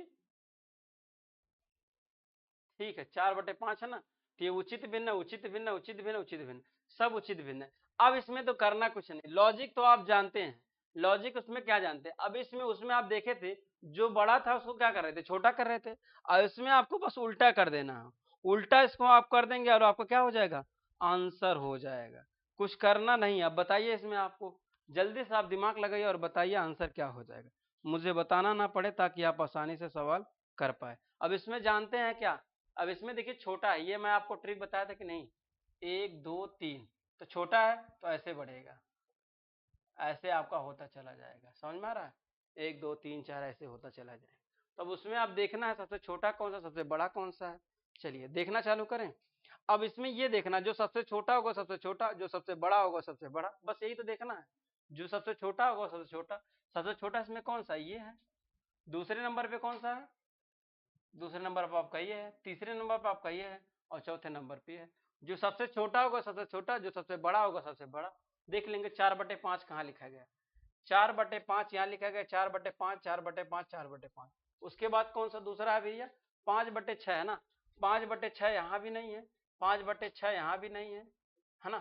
ठीक है, 4/5 है ना, तो ये उचित भिन्न, उचित भिन्न, उचित भिन्न, उचित भिन्न, सब उचित भिन्न है। अब इसमें तो करना कुछ नहीं, लॉजिक तो आप जानते हैं, लॉजिक उसमें क्या जानते हैं। अब इसमें, उसमें आप देखे थे जो बड़ा था उसको क्या कर रहे थे, छोटा कर रहे थे, और इसमें आपको बस उल्टा कर देना है, उल्टा इसको आप कर देंगे और आपको क्या हो जाएगा, आंसर हो जाएगा। कुछ करना नहीं। अब बताइए इसमें आपको, जल्दी से आप दिमाग लगाइए और बताइए आंसर क्या हो जाएगा, मुझे बताना ना पड़े, ताकि आप आसानी से सवाल कर पाए। अब इसमें जानते हैं क्या, अब इसमें देखिए छोटा है, ये मैं आपको ट्रिक बताया था कि नहीं, 1 2 3, तो छोटा है तो ऐसे बढ़ेगा, ऐसे आपका होता चला जाएगा, समझ में आ रहा है, 1 2 3 4 ऐसे होता चला जाएगा। तब उसमें आप देखना है सबसे छोटा कौन सा, सबसे बड़ा कौन सा है। चलिए देखना चालू करें। अब इसमें ये देखना जो सबसे छोटा होगा सबसे छोटा, जो सबसे बड़ा होगा सबसे बड़ा, बस यही तो देखना है। जो सबसे छोटा होगा सबसे छोटा, सबसे छोटा इसमें कौन सा, ये है। दूसरे नंबर पे कौन सा है, दूसरे नंबर पर आपका ये है, तीसरे नंबर पर आपका ये है, और चौथे नंबर पे है। जो सबसे छोटा होगा सबसे छोटा, जो सबसे बड़ा होगा सबसे बड़ा। देख लेंगे 4/5 कहाँ लिखा गया, 4/5 यहाँ लिखा गया, 4/5, 4/5, 4/5। उसके बाद कौन सा दूसरा है भैया, 5/6 है ना, 5/6 यहाँ भी नहीं है, 5/6 यहाँ भी नहीं है ना,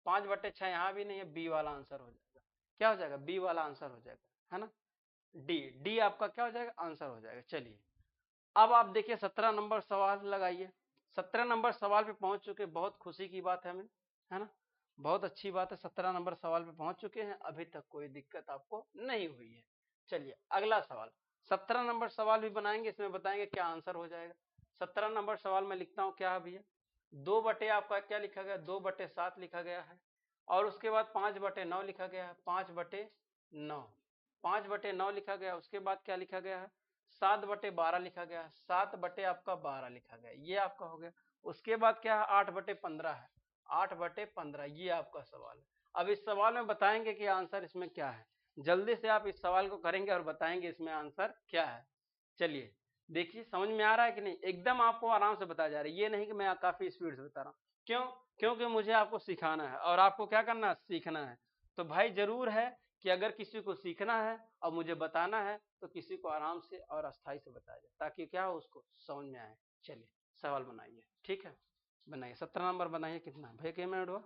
5/6 यहाँ भी नहीं है। बी वाला आंसर हो जाएगा, क्या हो जाएगा, बी वाला आंसर हो जाएगा, है ना। डी, डी आपका क्या हो जाएगा, आंसर हो जाएगा। चलिए अब आप देखिए 17 नंबर सवाल लगाइए। 17 नंबर सवाल पे पहुंच चुके, बहुत खुशी की बात है हमें, है ना, बहुत अच्छी बात है। 17 नंबर सवाल पे पहुंच चुके हैं, अभी तक कोई दिक्कत आपको नहीं हुई है। चलिए अगला सवाल, 17 नंबर सवाल भी बनाएंगे, इसमें बताएंगे क्या आंसर हो जाएगा। 17 नंबर सवाल में लिखता हूँ क्या है भैया, 2 आपका क्या लिखा गया, 2/7 लिखा गया है, और उसके बाद 5/9 लिखा गया है, 5/9, 5/9 लिखा गया। उसके बाद क्या लिखा गया है, 7/12 लिखा गया, 7/12 लिखा गया, ये आपका हो गया। उसके बाद क्या है, 8/15 है, 8/15, ये आपका सवाल है। अब इस सवाल में बताएंगे कि आंसर इसमें क्या है। जल्दी से आप इस सवाल को करेंगे और बताएंगे इसमें आंसर क्या है। चलिए देखिए समझ में आ रहा है कि नहीं, एकदम आपको आराम से बताया जा रहा है, ये नहीं कि मैं काफी स्पीड से बता रहा हूँ। क्यों, क्योंकि मुझे आपको सिखाना है, और आपको क्या करना है, सीखना है। तो भाई जरूर है कि अगर किसी को सीखना है और मुझे बताना है, तो किसी को आराम से और अस्थाई से बताया जाए, ताकि क्या हो, उसको समझ में आए। चलिए सवाल बनाइए, ठीक है, बनाइए 17 नंबर बनाइए। कितना भैया, क्या मिनट हुआ,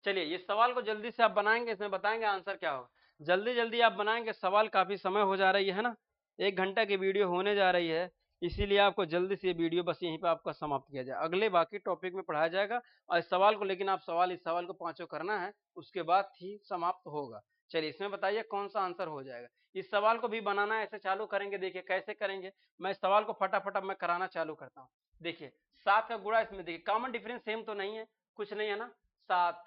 चलिए ये सवाल को जल्दी से आप बनाएंगे, इसमें बताएंगे आंसर क्या होगा। जल्दी जल्दी आप बनाएंगे, सवाल काफी समय हो जा रही है ना, 1 घंटा की वीडियो होने जा रही है, इसीलिए आपको जल्दी से ये वीडियो बस यहीं पे आपका समाप्त किया जाए। अगले बाकी टॉपिक में पढ़ाया जाएगा, और इस सवाल को, लेकिन आप इस सवाल को पांचों करना है, उसके बाद ही समाप्त होगा। चलिए इसमें बताइए कौन सा आंसर हो जाएगा। इस सवाल को भी बनाना है, ऐसे चालू करेंगे, देखिए कैसे करेंगे। मैं इस सवाल को फटाफट अब मैं कराना चालू करता हूँ। देखिए 7 का गुणा, इसमें देखिए कॉमन डिफरेंस सेम तो नहीं है, कुछ नहीं है ना, 7,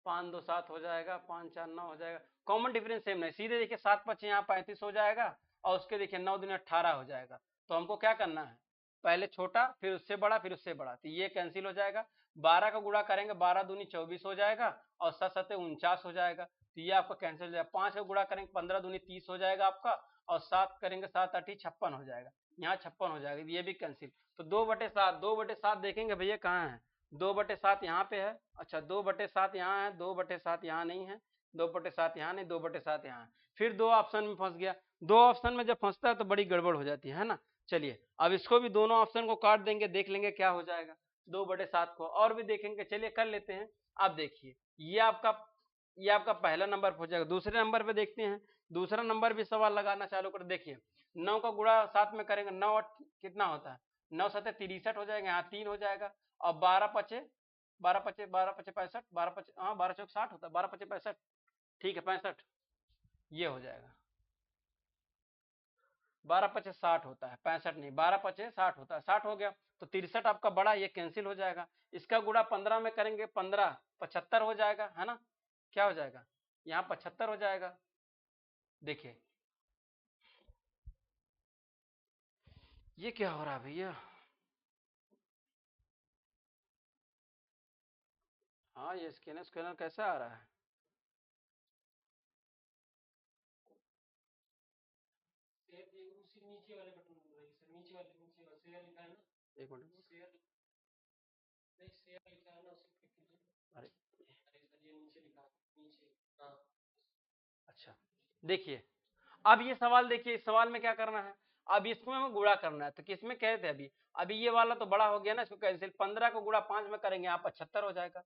5 2 7 हो जाएगा, 5 4 9 हो जाएगा, कॉमन डिफरेंस सेम नहीं। सीधे देखिए 7 5 यहाँ 35 हो जाएगा, और उसके देखिए 9 दूनी 18 हो जाएगा। तो हमको क्या करना है, पहले छोटा, फिर उससे बड़ा, फिर उससे बड़ा, तो ये कैंसिल हो जाएगा। 12 का गुणा करेंगे, 12 दूनी 24 हो जाएगा, और 7 7 49 हो जाएगा, तो ये आपका कैंसिल हो जाएगा। 5 का गुणा करेंगे, 15 दूनी 30 हो जाएगा आपका, और 7 करेंगे, 7 8 56 हो जाएगा, यहाँ 56 हो जाएगा, ये भी कैंसिल। तो 2/7, 2/7 देखेंगे भैया कहाँ है, 2/7 यहाँ पे है, अच्छा 2/7 यहाँ है, 2/7 यहाँ नहीं है, 2/7 यहाँ नहीं, 2/7 यहाँ है। फिर 2 ऑप्शन में फंस गया। 2 ऑप्शन में जब फंसता है तो बड़ी गड़बड़ हो जाती है ना। चलिए अब इसको भी, दोनों ऑप्शन को काट देंगे, देख लेंगे क्या हो जाएगा। 2/7 को और भी देखेंगे, चलिए कर लेते हैं। अब देखिए ये आपका पहला नंबर हो जाएगा। दूसरे नंबर पे देखते हैं, दूसरा नंबर भी सवाल लगाना चालू कर। देखिए 9 का गुणा 7 में करेंगे, 9 कितना होता है, 9 7 63 हो जाएगा, यहाँ 3 हो जाएगा, और 12 पचे 65, 12 पचे, हाँ 12 चौक 60 होता है, 12 पचे 65, ठीक है 65, ये हो जाएगा। 12 पचे 60 होता है, 65 नहीं, 12 पचे 60 होता है, 60 हो गया। तो 63 आपका बड़ा, ये कैंसिल हो जाएगा। इसका गुणा 15 में करेंगे, 15 75 हो जाएगा, है ना, क्या हो जाएगा, यहाँ 75 हो जाएगा। देखिए ये क्या हो रहा है भैया, हाँ ये स्कैनर स्कैनर कैसा आ रहा है, एक मिनट, अरे अच्छा देखिए, अब ये सवाल देखिए, इस सवाल में क्या करना है, अब इसमें हमें गुणा करना है। तो किसमें कहे थे अभी, अभी ये वाला तो बड़ा हो गया ना, इसको कैंसिल। 15 को गुणा 5 में करेंगे, यहाँ 75 हो जाएगा,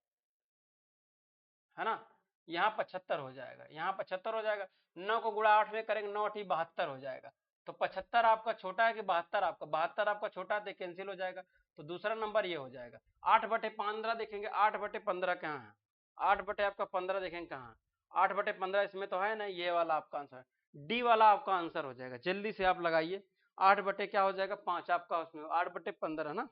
है ना, यहाँ 75 हो जाएगा, यहाँ 75 हो जाएगा। 9 को गुणा 8 में करेंगे, 9 8 72 हो जाएगा। तो 75 आपका छोटा है कि 72 आपका, 72 आपका छोटा है, तो कैंसिल हो जाएगा। तो दूसरा नंबर ये हो जाएगा। 8/15 देखेंगे, 8/15 कहाँ है, 8 बटे आपका 15 देखेंगे कहाँ, 8/15 इसमें तो है ना, ये वाला आपका आंसर। डी वाला आपका आंसर हो जाएगा। जल्दी से आप लगाइए। 8 बटे क्या हो जाएगा 5 आपका, उसमें 8 बटे 15 ना,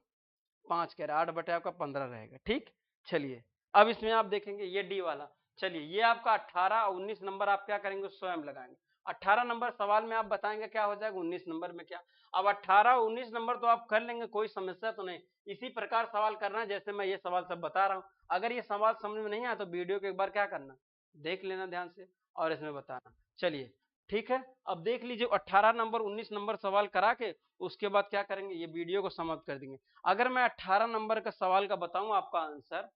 5 कह रहे 8 बटे आपका 15 रहेगा। ठीक, चलिए अब इसमें आप देखेंगे ये डी वाला। चलिए ये आपका 18 और 19 नंबर आप क्या करेंगे स्वयं लगाएंगे। 18 नंबर सवाल में आप बताएंगे क्या हो जाएगा, 19 नंबर में क्या। अब 18 और 19 नंबर तो आप कर लेंगे, कोई समस्या तो नहीं। इसी प्रकार सवाल करना है जैसे मैं ये सवाल सब बता रहा हूँ। अगर ये सवाल समझ में नहीं आया तो वीडियो को एक बार क्या करना, देख लेना ध्यान से और इसमें बताना। चलिए ठीक है, अब देख लीजिए 18 नंबर 19 नंबर सवाल करा के उसके बाद क्या करेंगे, ये वीडियो को समाप्त कर देंगे। अगर मैं 18 नंबर का सवाल का बताऊं आपका आंसर,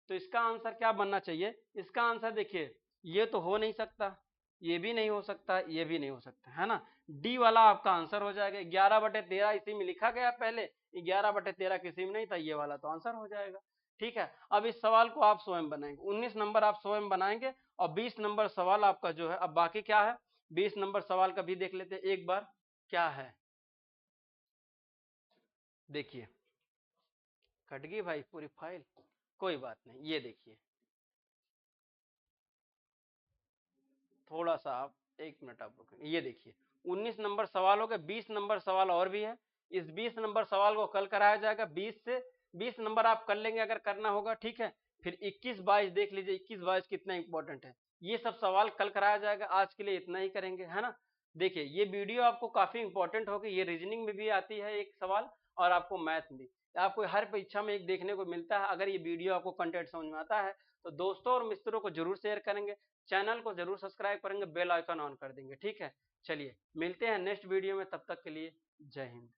तो इसका आंसर क्या बनना चाहिए। इसका आंसर देखिए, ये तो हो नहीं सकता, ये भी नहीं हो सकता, ये भी नहीं हो सकता, है ना। डी वाला आपका आंसर हो जाएगा। 11/13 इसी में लिखा गया पहले, 11/13 किसी में नहीं था, ये वाला तो आंसर हो जाएगा। ठीक है, अब इस सवाल को आप स्वयं बनाएंगे। 19 नंबर आप स्वयं बनाएंगे और 20 नंबर सवाल आपका जो है, अब बाकी क्या है 20 नंबर सवाल का भी देख लेते हैं एक बार क्या है। देखिए कट गई भाई पूरी फाइल, कोई बात नहीं, ये देखिए थोड़ा सा आप 1 मिनट आप रुकेंगे। ये देखिए 19 नंबर सवाल हो गए, 20 नंबर सवाल और भी है। इस 20 नंबर सवाल को कल कराया जाएगा। 20 नंबर आप कर लेंगे अगर करना होगा, ठीक है। फिर 21-22 देख लीजिए, 21-22 कितना इंपॉर्टेंट है। ये सब सवाल कल कराया जाएगा, आज के लिए इतना ही करेंगे, है ना। देखिए ये वीडियो आपको काफी इंपॉर्टेंट होगी, ये रीजनिंग में भी आती है एक सवाल और आपको मैथ में, आपको हर परीक्षा में एक देखने को मिलता है। अगर ये वीडियो आपको कंटेंट समझ में आता है तो दोस्तों और मित्रों को जरूर शेयर करेंगे, चैनल को जरूर सब्सक्राइब करेंगे, बेल आइकन ऑन कर देंगे। ठीक है, चलिए मिलते हैं नेक्स्ट वीडियो में, तब तक के लिए जय हिंद।